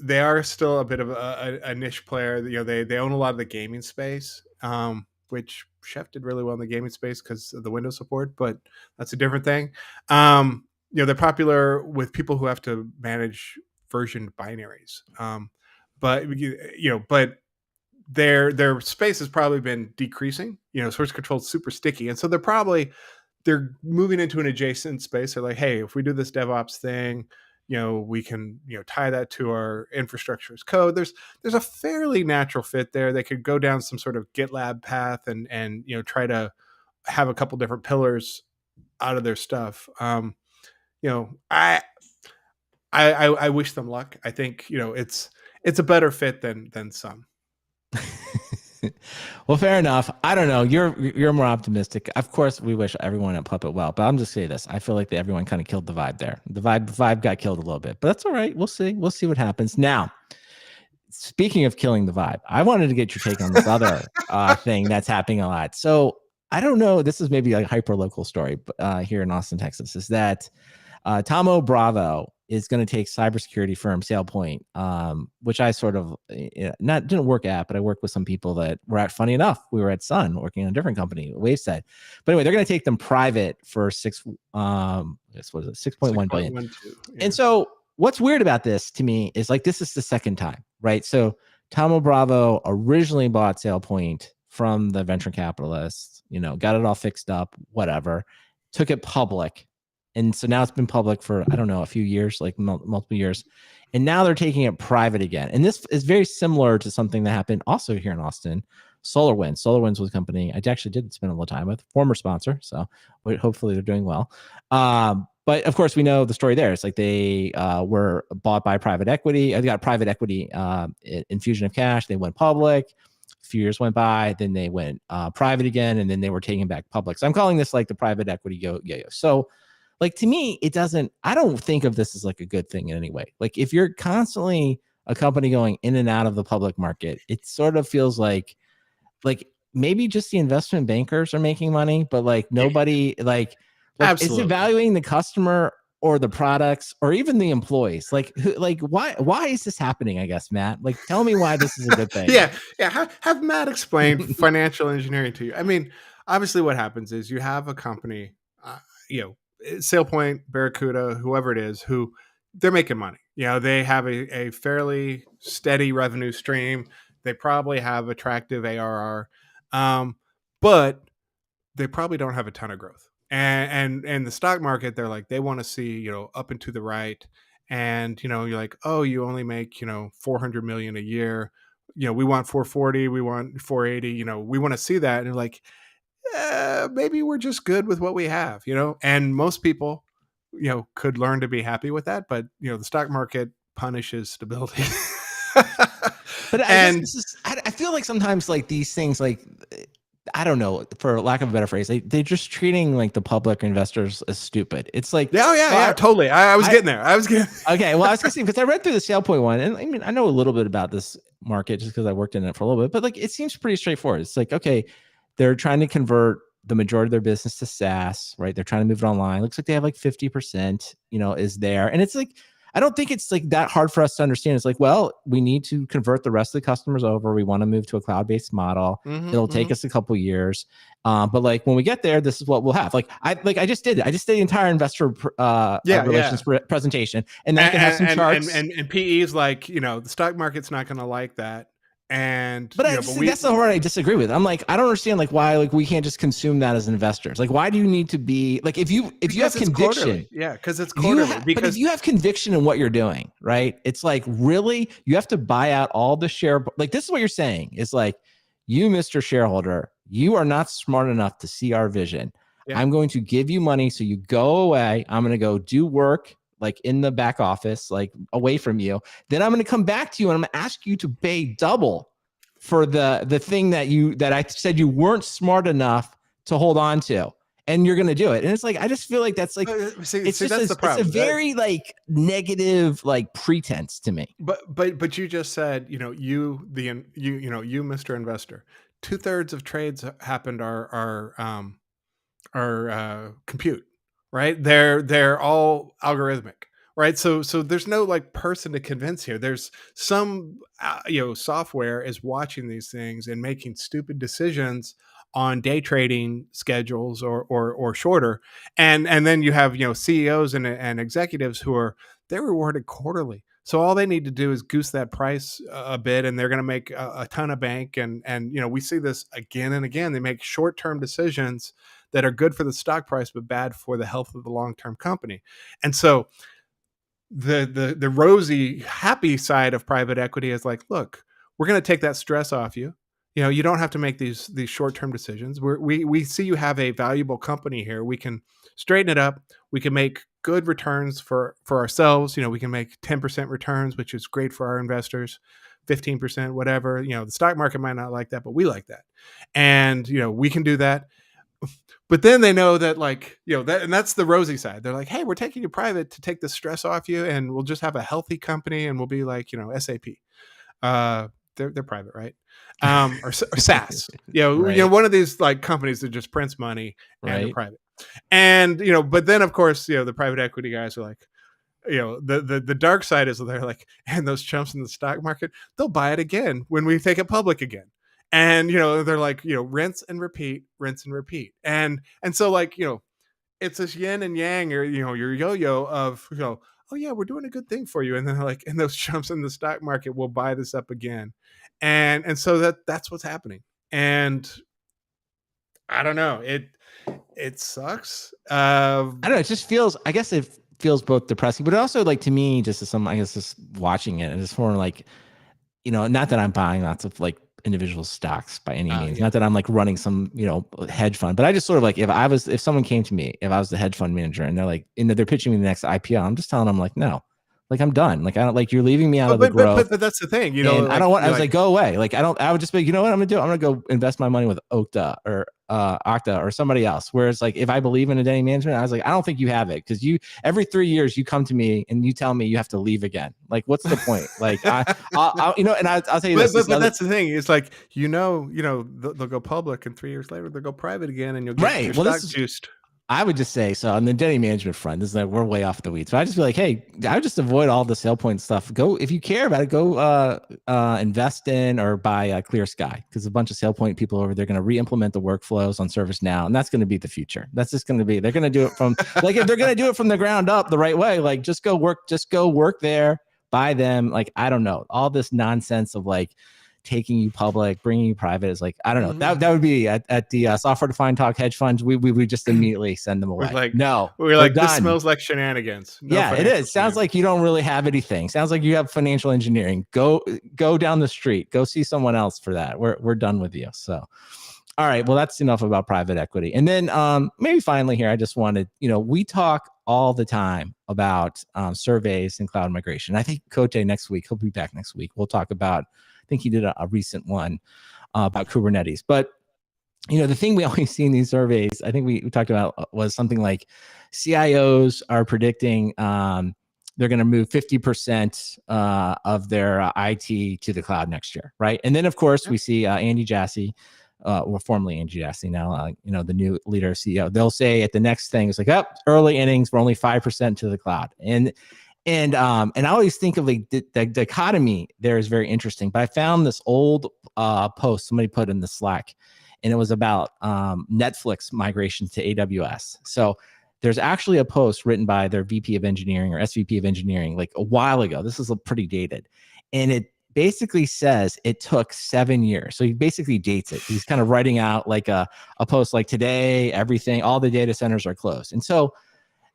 they are still a bit of a niche player. They own a lot of the gaming space, which Chef did really well in the gaming space because of the Windows support, but that's a different thing. They're popular with people who have to manage versioned binaries. But their space has probably been decreasing. Source control is super sticky, and so they're moving into an adjacent space. They're like, hey, if we do this DevOps thing, we can tie that to our infrastructure as code. There's a fairly natural fit there. They could go down some sort of GitLab path and try to have a couple different pillars out of their stuff. I wish them luck. I think it's a better fit than some. Well, fair enough. I don't know. You're more optimistic. Of course, we wish everyone at Puppet well, but I'm just saying this. I feel like everyone kind of killed the vibe there. The vibe got killed a little bit, but that's all right. We'll see. We'll see what happens. Now, speaking of killing the vibe, I wanted to get your take on this other thing that's happening a lot. So I don't know. This is maybe like a hyper local story, but here in Austin, Texas, is that Tomo Bravo is going to take cybersecurity firm SailPoint, which I sort of didn't work at, but I worked with some people that were at. Funny enough, we were at Sun working on a different company, Waveset. But anyway, they're going to take them private for $6.1 billion. Yeah. And so, what's weird about this to me is like this is the second time, right? So Thoma Bravo originally bought SailPoint from the venture capitalists, got it all fixed up, whatever, took it public. And so now it's been public for, I don't know, a few years, like multiple years. And now they're taking it private again. And this is very similar to something that happened also here in Austin. SolarWinds. SolarWinds was a company I actually did spend a little time with, former sponsor. So hopefully they're doing well. But of course, we know the story there. It's like they were bought by private equity. They got private equity infusion of cash. They went public. A few years went by. Then they went private again, and then they were taken back public. So I'm calling this like the private equity yo-yo. So like to me, I don't think of this as like a good thing in any way. Like if you're constantly a company going in and out of the public market, it sort of feels like maybe just the investment bankers are making money, but like nobody like is evaluating the customer or the products or even the employees. Like why is this happening? I guess, Matt, like tell me why this is a good thing. Yeah. Have Matt explain financial engineering to you. I mean, obviously what happens is you have a company, SailPoint, Barracuda, whoever it is, who they're making money. They have a fairly steady revenue stream. They probably have attractive ARR, but they probably don't have a ton of growth. And the stock market, they're like, they want to see, up and to the right. And, you're like, oh, you only make, 400 million a year. We want 440, we want 480, we want to see that. And they're like, maybe we're just good with what we have, and most people, could learn to be happy with that. But, the stock market punishes stability. But I feel like sometimes like these things, like, I don't know, for lack of a better phrase, they're just treating like the public investors as stupid. It's like, yeah, totally. I was getting there. Okay. Well, I was gonna say, because I read through the SailPoint one, and I mean, I know a little bit about this market just because I worked in it for a little bit, but like, it seems pretty straightforward. It's like, okay, they're trying to convert the majority of their business to SaaS, right? They're trying to move it online. Looks like they have like 50%, is there. And it's like, I don't think it's like that hard for us to understand. It's like, well, we need to convert the rest of the customers over. We want to move to a cloud-based model. It'll take us a couple years. But like when we get there, this is what we'll have. I just did it. I just did the entire investor relations presentation, and that can have some charts. And PE is like, the stock market's not going to like that. But that's the part I disagree with. I'm like, I don't understand like why like we can't just consume that as investors. Like, why do you need to be like if you have conviction? Because it's quarterly. But if you have conviction in what you're doing, right? It's like really you have to buy out all the share. Like this is what you're saying. It's like you, Mr. Shareholder, you are not smart enough to see our vision. Yeah. I'm going to give you money so you go away. I'm going to go do work like in the back office, like away from you. Then I'm going to come back to you and I'm going to ask you to pay double for the thing that I said you weren't smart enough to hold on to. And you're going to do it. And it's like, I just feel like that's like, it's a very like negative, like pretense to me. But you just said, you, Mr. Investor, 2/3 of trades happened are compute. Right. They're all algorithmic. Right. So there's no like person to convince here. There's some, software is watching these things and making stupid decisions on day trading schedules or shorter. And then you have, CEOs and executives they're rewarded quarterly. So all they need to do is goose that price a bit and they're going to make a ton of bank. And we see this again and again. They make short-term decisions that are good for the stock price, but bad for the health of the long-term company. And so the rosy, happy side of private equity is like, look, we're going to take that stress off you. You don't have to make these short-term decisions. We see you have a valuable company here. We can straighten it up. We can make good returns for ourselves. We can make 10% returns, which is great for our investors, 15%, whatever. The stock market might not like that, but we like that. And, we can do that. But then they know that and that's the rosy side. They're like, hey, we're taking you private to take the stress off you and we'll just have a healthy company and we'll be like, SAP. They're private, right? Or SaaS. Right. One of these like companies that just prints money and they're private. And but then of course, the private equity guys are like, the dark side is they're like, and those chumps in the stock market, they'll buy it again when we take it public again. And they're like, rinse and repeat. And so like, it's this yin and yang or your yo-yo of oh yeah, we're doing a good thing for you, and then they're like, and those jumps in the stock market will buy this up again, and so that's what's happening. And I don't know, it sucks. I don't know. It just feels, I guess it feels both depressing, but also like to me, just as some, I guess just watching it, it's more like, not that I'm buying lots of like individual stocks by any means, Yeah. not that I'm like running some, hedge fund, but I just sort of like, if someone came to me, if I was the hedge fund manager and they're like, they're pitching me the next IPO, I'm just telling them like, no, like I'm done. Like, I don't like, you're leaving me out of the growth. But that's the thing, And I don't want, I was like, like, go away. Like, I would just be, you know what I'm gonna do? I'm gonna go invest my money with Okta or Okta or somebody else. Whereas like, if I believe in identity management, I was like, I don't think you have it. Cause every 3 years you come to me and you tell me you have to leave again. Like, what's the point? Like I'll and I'll tell you but this. that's the thing. It's like, they'll go public and 3 years later they'll go private again and you'll get Right. your Well, stock juiced. I would just say so on the identity management front. This is like we're way off the weeds. But I just be like, hey, I would just avoid all the sale point stuff. Go if you care about it. Go invest in or buy Clear Sky because a bunch of sale point people over there going to re-implement the workflows on ServiceNow, and that's going to be the future. That's just going to be. They're going to do it from like if they're going to do it from the ground up the right way. Like just go work there. Buy them. Like I don't know all this nonsense of like taking you public, bringing you private is like, I don't know. That would be at the software defined talk hedge funds. We would just immediately send them away. We're like, this smells like shenanigans. Yeah, it is. Sounds like you don't really have anything. Sounds like you have financial engineering. Go down the street. Go see someone else for that. We're done with you. So, all right. Well, that's enough about private equity. And then maybe finally here, I just wanted, we talk all the time about surveys and cloud migration. I think Cote next week, he'll be back next week. We'll talk about, I think he did a recent one about Kubernetes. But, the thing we always see in these surveys, I think we talked about was something like CIOs are predicting they're going to move 50% of their IT to the cloud next year, right? And then, of course, we see Andy Jassy, or formerly Andy Jassy now, the new leader CEO. They'll say at the next thing, it's like, early innings, we're only 5% to the cloud. And I always think of like the dichotomy there is very interesting. But I found this old post somebody put in the Slack, and it was about Netflix migration to AWS. So there's actually a post written by their VP of engineering or SVP of engineering like a while ago. This is pretty dated, and it basically says it took 7 years. So he basically dates it. He's kind of writing out like a post like today, all the data centers are closed. And so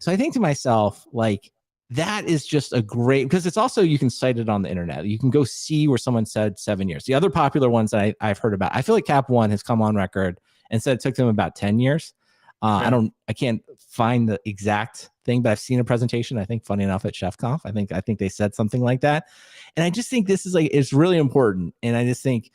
I think to myself, like, that is just a great, because it's also, you can cite it on the internet. You can go see where someone said 7 years. The other popular ones that I've heard about, I feel like Cap One has come on record and said it took them about 10 years. I can't find the exact thing, but I've seen a presentation, I think funny enough at ChefConf. I think they said something like that. And I just think this is like, it's really important. And I think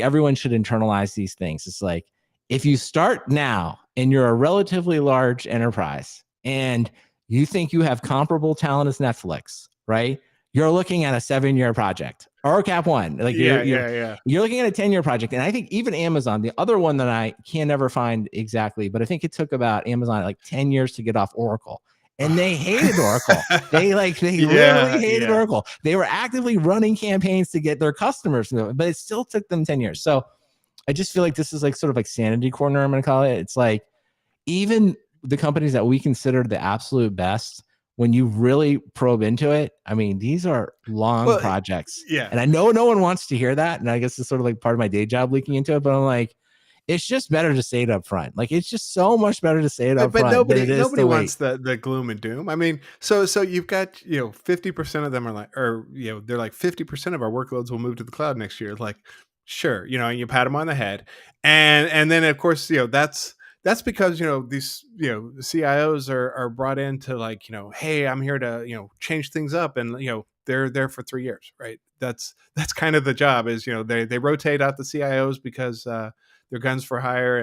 everyone should internalize these things. It's like, if you start now and you're a relatively large enterprise and you think you have comparable talent as Netflix, right? You're looking at a 7-year project or Cap One. Like you're looking at a 10-year project. And I think even Amazon, the other one that I can never find exactly, but I think it took about Amazon like 10 years to get off Oracle. And they hated Oracle. They literally hated Oracle. They were actively running campaigns to get their customers to it, but it still took them 10 years. So I just feel like this is like sort of like sanity corner, I'm going to call it. It's like, even the companies that we consider the absolute best, when you really probe into it, I mean, these are long projects. Yeah. And I know no one wants to hear that. And I guess it's sort of like part of my day job leaking into it, but I'm like, it's just better to say it up front. Like, it's just so much better to say it up front. But nobody wants the gloom and doom. I mean, so you've got, 50% of them are like, or, they're like 50% of our workloads will move to the cloud next year. Like, sure. And you pat them on the head. And then of course, that's because these the CIOs are brought in to like hey, I'm here to change things up, and they're there for 3 years, right? That's kind of the job is they rotate out the CIOs because they're guns for hire,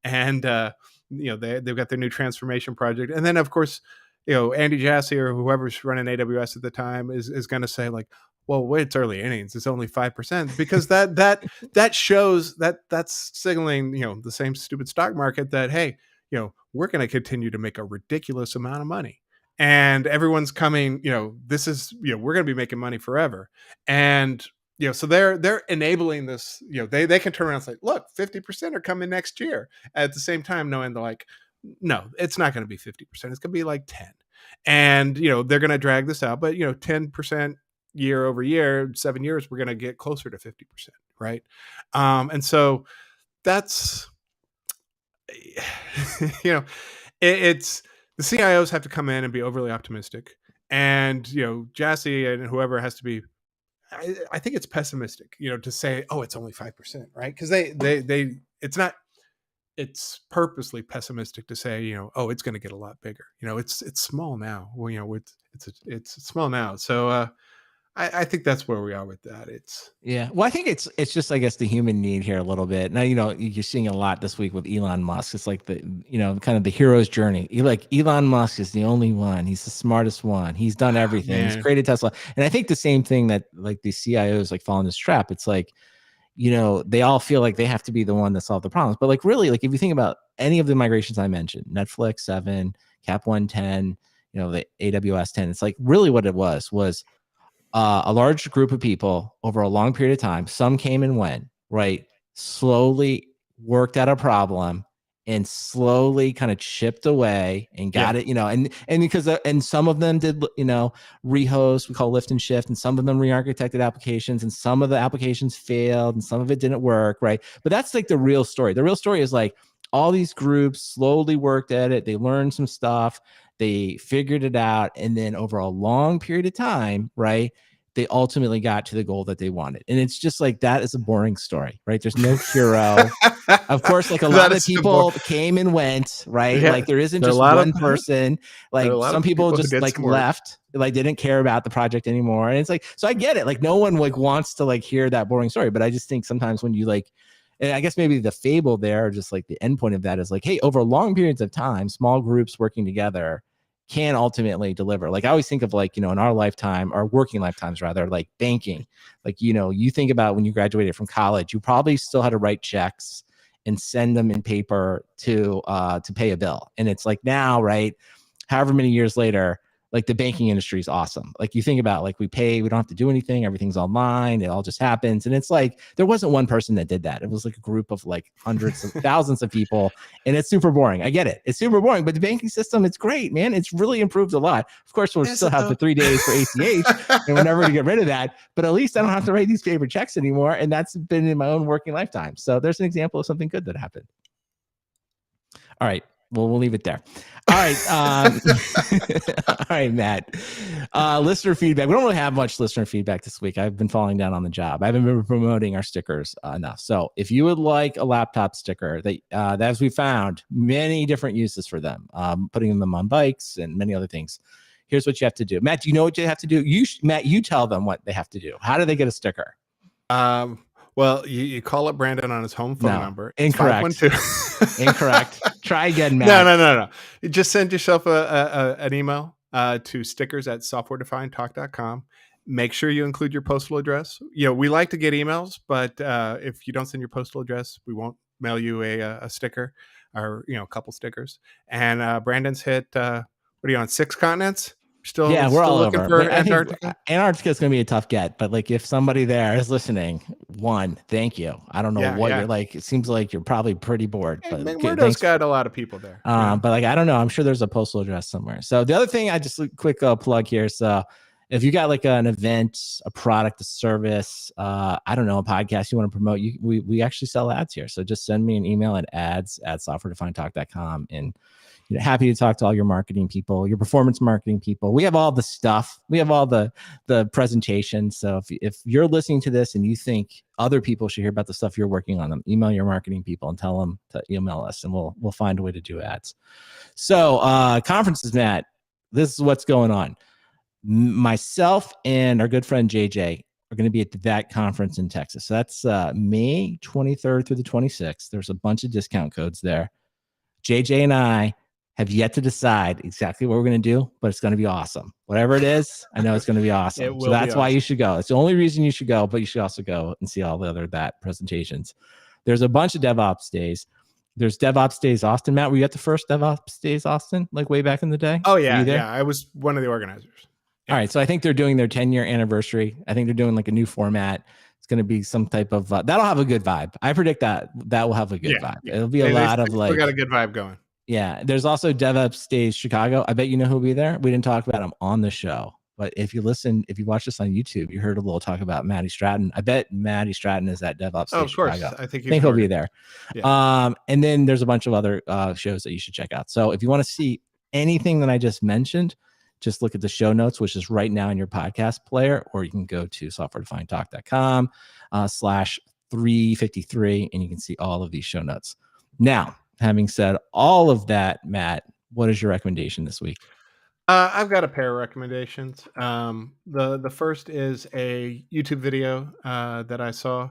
and they've got their new transformation project, and then of course Andy Jassy or whoever's running AWS at the time is going to say like, well, wait, it's early innings. It's only 5%, because that shows that's signaling, the same stupid stock market that, hey, we're going to continue to make a ridiculous amount of money, and everyone's coming, this is, we're going to be making money forever. And, so they're enabling this, they can turn around and say, look, 50% are coming next year, at the same time knowing they're like, no, it's not going to be 50%. It's going to be like 10. and they're going to drag this out, but 10% year over year, 7 years, we're going to get closer to 50%, right? And so that's it's the CIOs have to come in and be overly optimistic, and Jassy and whoever has to be. I think it's pessimistic, to say, oh, it's only 5%, right? Because they it's not. It's purposely pessimistic to say, oh, it's going to get a lot bigger. It's small now. Well, it's small now. So I think that's where we are with that. Yeah. Well, I think it's just, I guess, the human need here a little bit. Now, you're seeing a lot this week with Elon Musk. It's like the, kind of the hero's journey. Like Elon Musk is the only one. He's the smartest one. He's done everything. He's created Tesla. And I think the same thing that like the CIOs like fall in this trap. It's like, they all feel like they have to be the one to solve the problems. But like, really, like if you think about any of the migrations I mentioned, Netflix 7, Cap 110, the AWS 10, it's like really what it was a large group of people over a long period of time. Some came and went, right? Slowly worked out a problem and slowly kind of chipped away and got it, and because, and some of them did, rehost, we call lift and shift, and some of them re-architected applications, and some of the applications failed and some of it didn't work, right? But that's like the real story. The real story is like all these groups slowly worked at it. They learned some stuff. They figured it out. And then over a long period of time, right, they ultimately got to the goal that they wanted. And it's just like, that is a boring story, right? There's no hero. Of course, like a lot of people came and went, right? Yeah. Like there isn't just one person. Like some people just like left, like didn't care about the project anymore. And it's like, so I get it. Like no one like wants to like hear that boring story. But I just think sometimes when you like, and I guess maybe the fable there, or just like the endpoint of that is like, hey, over long periods of time, small groups working together can ultimately deliver. Like I always think of like, in our lifetime, our working lifetimes rather, like banking, like, you think about when you graduated from college, you probably still had to write checks and send them in paper to pay a bill. And it's like now, right, however many years later, like the banking industry is awesome. Like you think about like we don't have to do anything. Everything's online. It all just happens. And it's like, there wasn't one person that did that. It was like a group of like hundreds of thousands of people. And it's super boring. I get it. It's super boring, but the banking system, it's great, man. It's really improved a lot. Of course, we'll still have the 3 days for ACH and we're never going to get rid of that. But at least I don't have to write these paper checks anymore. And that's been in my own working lifetime. So there's an example of something good that happened. All right. Well, we'll leave it there. All right. All right, Matt. Listener feedback. We don't really have much listener feedback this week. I've been falling down on the job. I haven't been promoting our stickers enough. So if you would like a laptop sticker, that as we found many different uses for them, putting them on bikes and many other things. Here's what you have to do. Matt, do you know what you have to do? Matt, you tell them what they have to do. How do they get a sticker? Well, you call up Brandon on his home phone number. Incorrect. Incorrect. Try again, Matt. No. You just send yourself an email to stickers@softwaredefinedtalk.com. Make sure you include your postal address. We like to get emails, but if you don't send your postal address, we won't mail you a sticker or a couple stickers. And Brandon's hit. What are you on? 6 continents? We're all looking over. for Antarctica. Antarctica is going to be a tough get, but like if somebody there is listening, thank you. I don't know what you're like. It seems like you're probably pretty bored. But McMurdo's got a lot of people there. But like I don't know. I'm sure there's a postal address somewhere. So the other thing, I just quick plug here. So if you got like an event, a product, a service, I don't know, a podcast you want to promote, we actually sell ads here. So just send me an email at ads@softwaredefinedtalk.com and happy to talk to all your marketing people, your performance marketing people. We have all the stuff. We have all the presentations. So if you're listening to this and you think other people should hear about the stuff you're working on, them, email your marketing people and tell them to email us, and we'll find a way to do ads. So conferences, Matt, this is what's going on. Myself and our good friend JJ are going to be at that conference in Texas. So that's May 23rd through the 26th. There's a bunch of discount codes there. JJ and I have yet to decide exactly what we're going to do, but it's going to be awesome. Whatever it is, I know it's going to be awesome. So that's why you should go. It's the only reason you should go, but you should also go and see all the other presentations. There's a bunch of DevOps days. There's DevOps Days Austin. Matt, were you at the first DevOps Days Austin, like way back in the day? Oh, yeah. Yeah, I was one of the organizers. Yeah. All right. So I think they're doing their 10-year anniversary. I think they're doing like a new format. It's going to be some type of, that'll have a good vibe. I predict that will have a good vibe. It'll be a lot of like. We got a good vibe going. Yeah, there's also DevOps Days Chicago. I bet you know who'll be there. We didn't talk about him on the show, but if you watch this on YouTube, you heard a little talk about Matty Stratton. I bet Matty Stratton is at DevOps Oh, Days of course. Chicago. I think he'll be there. Yeah. And then there's a bunch of other shows that you should check out. So if you want to see anything that I just mentioned, just look at the show notes, which is right now in your podcast player, or you can go to softwaredefinedtalk.com /353, and you can see all of these show notes. Now, having said all of that, Matt, what is your recommendation this week? I've got a pair of recommendations. The first is a YouTube video that I saw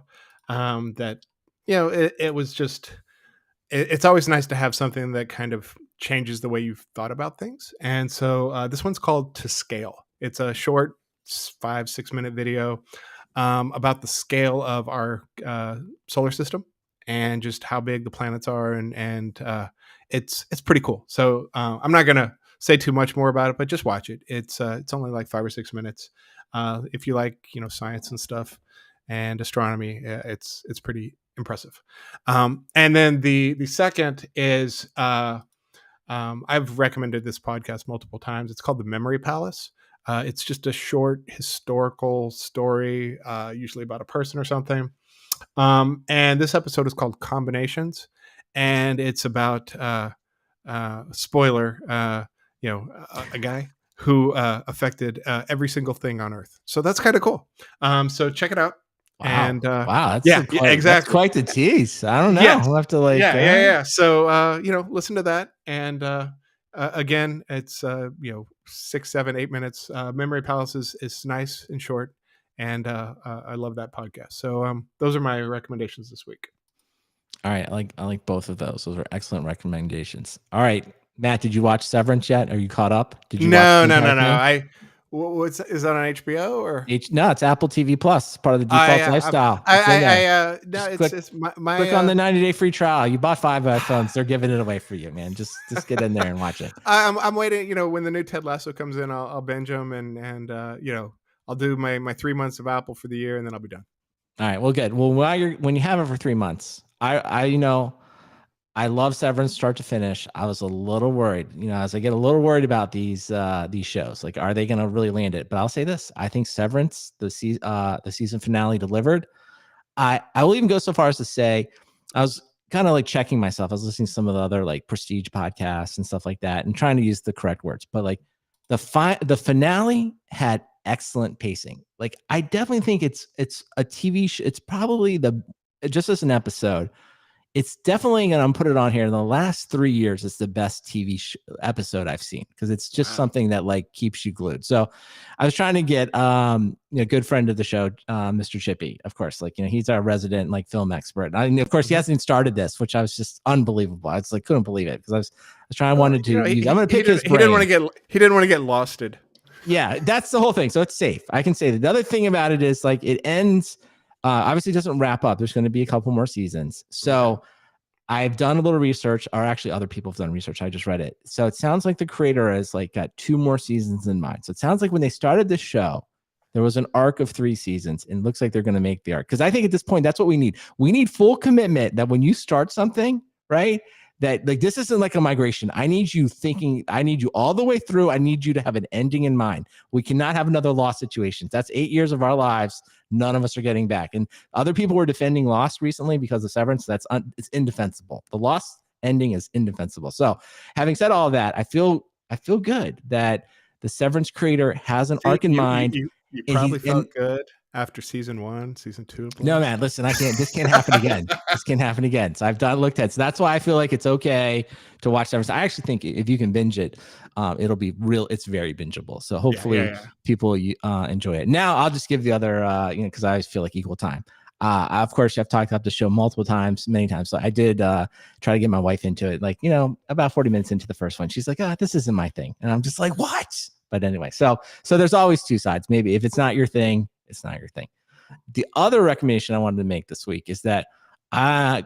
that, it was just, it's always nice to have something that kind of changes the way you've thought about things. And so this one's called To Scale. It's a short 5-6 minute video about the scale of our solar system and just how big the planets are, and it's pretty cool. So I'm not gonna say too much more about it, but just watch it. It's only like 5 or 6 minutes. If you like science and stuff and astronomy, it's pretty impressive. And then the second is I've recommended this podcast multiple times. It's called The Memory Palace. It's just a short historical story, usually about a person or something. And this episode is called Combinations, and it's about spoiler, a guy who affected every single thing on Earth. So that's kind of cool. So check it out. Wow. And wow, that's exactly. That's quite the tease. I don't know. Yes. We'll have to yeah. So listen to that, and again, it's 6, 7, 8 minutes. Memory Palace is nice and short, and I love that podcast. So those are my recommendations this week. All right, I like both of those. Those are excellent recommendations. All right, Matt, did you watch Severance yet? Are you caught up? Did you? No. Is that on HBO or? No, it's Apple TV Plus. It's part of the default lifestyle. Click on the 90-day free trial. You bought 5 iPhones. They're giving it away for you, man. Just get in there and watch it. I'm waiting. When the new Ted Lasso comes in, I'll binge them, and I'll do my 3 months of Apple for the year, and then I'll be done. All right. Well, good. Well, when you have it for 3 months, I love Severance start to finish. I was a little worried, as I get a little worried about these shows. Like, are they going to really land it? But I'll say this: I think Severance, the season finale, delivered. I will even go so far as to say, I was kind of like checking myself. I was listening to some of the other like prestige podcasts and stuff like that, and trying to use the correct words. But like the finale had excellent pacing. Like, I definitely think it's a TV show. It's probably just as an episode. It's definitely, and I'm put it on here, in the last 3 years, it's the best TV episode I've seen, because it's just something that like keeps you glued. So I was trying to get a good friend of the show, Mr. Chippy, of course, like, he's our resident like film expert. And of course, he hasn't started this, which I was just unbelievable. I was like, couldn't believe it, because I was trying, wanted to use, I'm going to pick his brain. He didn't want to get losted. Yeah, that's the whole thing. So it's safe. I can say that. The other thing about it is like it ends. Obviously, it doesn't wrap up. There's going to be a couple more seasons. So I've done a little research, or actually other people have done research. I just read it. So it sounds like the creator has like got 2 more seasons in mind. So it sounds like when they started this show, there was an arc of 3 seasons, and it looks like they're going to make the arc. Because I think at this point, that's what we need. We need full commitment that when you start something, right, that like this isn't like a migration. I need you all the way through. I need you to have an ending in mind. We cannot have another Lost situation. That's 8 years of our lives. None of us are getting back. And other people were defending Lost recently because of Severance. It's indefensible. The Lost ending is indefensible. So having said all that, I feel good that the Severance creator has an arc in mind. You probably felt good after season 1, season 2. No, man, listen, this can't happen again. This can't happen again. So I've looked at it. So that's why I feel like it's okay to watch Severance. I actually think if you can binge it, it'll be real. It's very bingeable. So hopefully people enjoy it. Now I'll just give the other, because I always feel like equal time. Of course, I've talked about the show many times. So I did try to get my wife into it. Like, about 40 minutes into the first one, she's like, this isn't my thing. And I'm just like, what? But anyway, so there's always 2 sides. Maybe if it's not your thing, it's not your thing. The other recommendation I wanted to make this week is that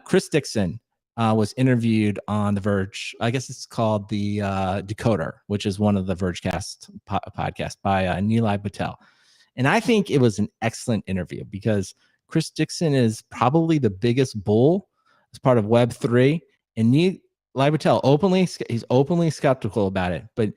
Chris Dixon was interviewed on The Verge. I guess it's called the Decoder, which is one of the Vergecast podcasts by Nilay Patel. And I think it was an excellent interview because Chris Dixon is probably the biggest bull as part of Web3. And Patel he's openly skeptical about it, but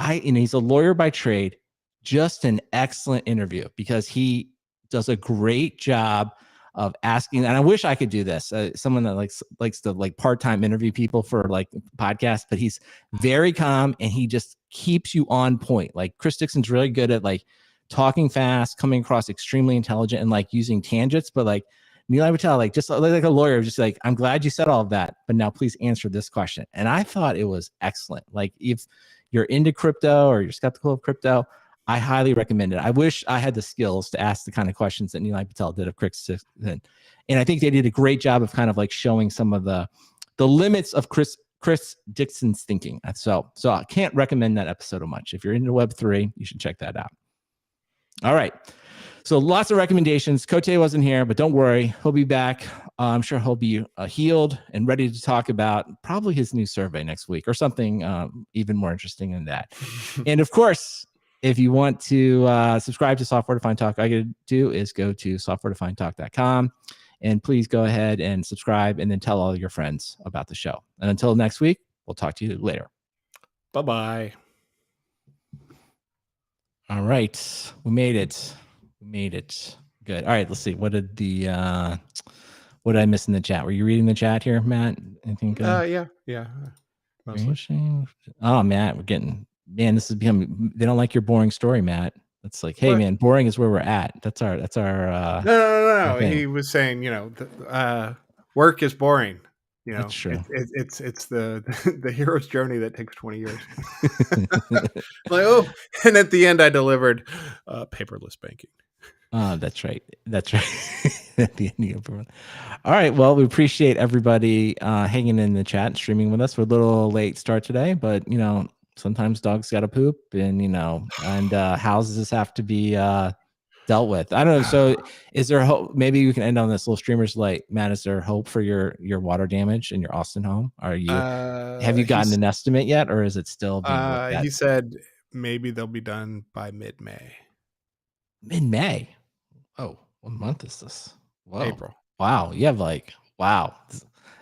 he's a lawyer by trade. Just an excellent interview because he does a great job of asking. And I wish I could do this. Someone that likes to like part-time interview people for like podcasts, but he's very calm and he just keeps you on point. Like Chris Dixon's really good at like talking fast, coming across extremely intelligent, and like using tangents, but like Nilay Patel, like just like a lawyer, just like, I'm glad you said all of that, but now please answer this question. And I thought it was excellent. Like if you're into crypto or you're skeptical of crypto, I highly recommend it. I wish I had the skills to ask the kind of questions that Nilay Patel did of Chris Dixon. And I think they did a great job of kind of like showing some of the limits of Chris Dixon's thinking. So I can't recommend that episode much. If you're into Web3, you should check that out. All right. So lots of recommendations. Cote wasn't here, but don't worry. He'll be back. I'm sure he'll be healed and ready to talk about probably his new survey next week or something even more interesting than that. And of course, if you want to subscribe to Software Defined Talk, all you got to do is go to softwaredefinedtalk.com and please go ahead and subscribe and then tell all your friends about the show. And until next week, we'll talk to you later. Bye-bye. All right. We made it. Good. All right. Let's see. What did I miss in the chat? Were you reading the chat here, Matt? Anything good? Yeah. Mostly. Oh, Matt, this is becoming, they don't like your boring story, Matt. It's like, hey, man, boring is where we're at. That's our No. He was saying, work is boring. That's true. It's the hero's journey that takes 20 years. Like, and at the end I delivered paperless banking. Oh, that's right. At the end of everyone. All right. Well, we appreciate everybody hanging in the chat and streaming with us. We're a little late start today, but sometimes dogs got to poop, and houses have to be dealt with. I don't know. So is there hope? Maybe we can end on this little streamer's light. Matt, is there hope for your water damage in your Austin home? Have you gotten an estimate yet, or is it still being looked at? He said maybe they'll be done by mid-May. Mid-May? Oh, what month is this? Whoa. April. Wow. You have wow.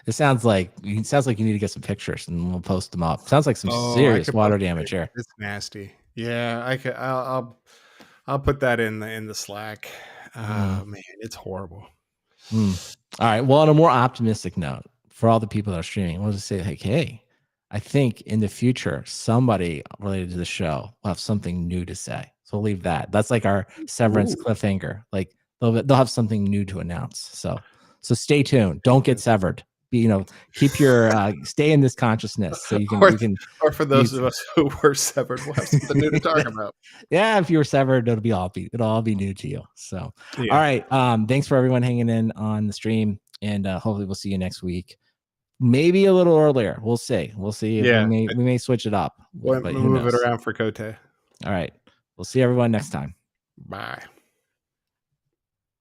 It sounds like you need to get some pictures and we'll post them up. Sounds like some serious water damage here. It's nasty. Yeah, I'll put that in the Slack. Man, it's horrible. All right. Well, on a more optimistic note, for all the people that are streaming, we'll just say, like, hey, I think in the future, somebody related to the show will have something new to say. So we'll leave that. That's like our severance cliffhanger. Like they'll have something new to announce. So stay tuned. Don't get severed. Keep your stay in this consciousness so you can. Or for those of us who were severed, we'll have something new to talk about. Yeah, if you were severed, it'll all be new to you. So, yeah. All right. Thanks for everyone hanging in on the stream, and hopefully we'll see you next week. Maybe a little earlier. We'll see. Yeah, we may switch it up. We'll move it around for Cote. All right. We'll see everyone next time. Bye.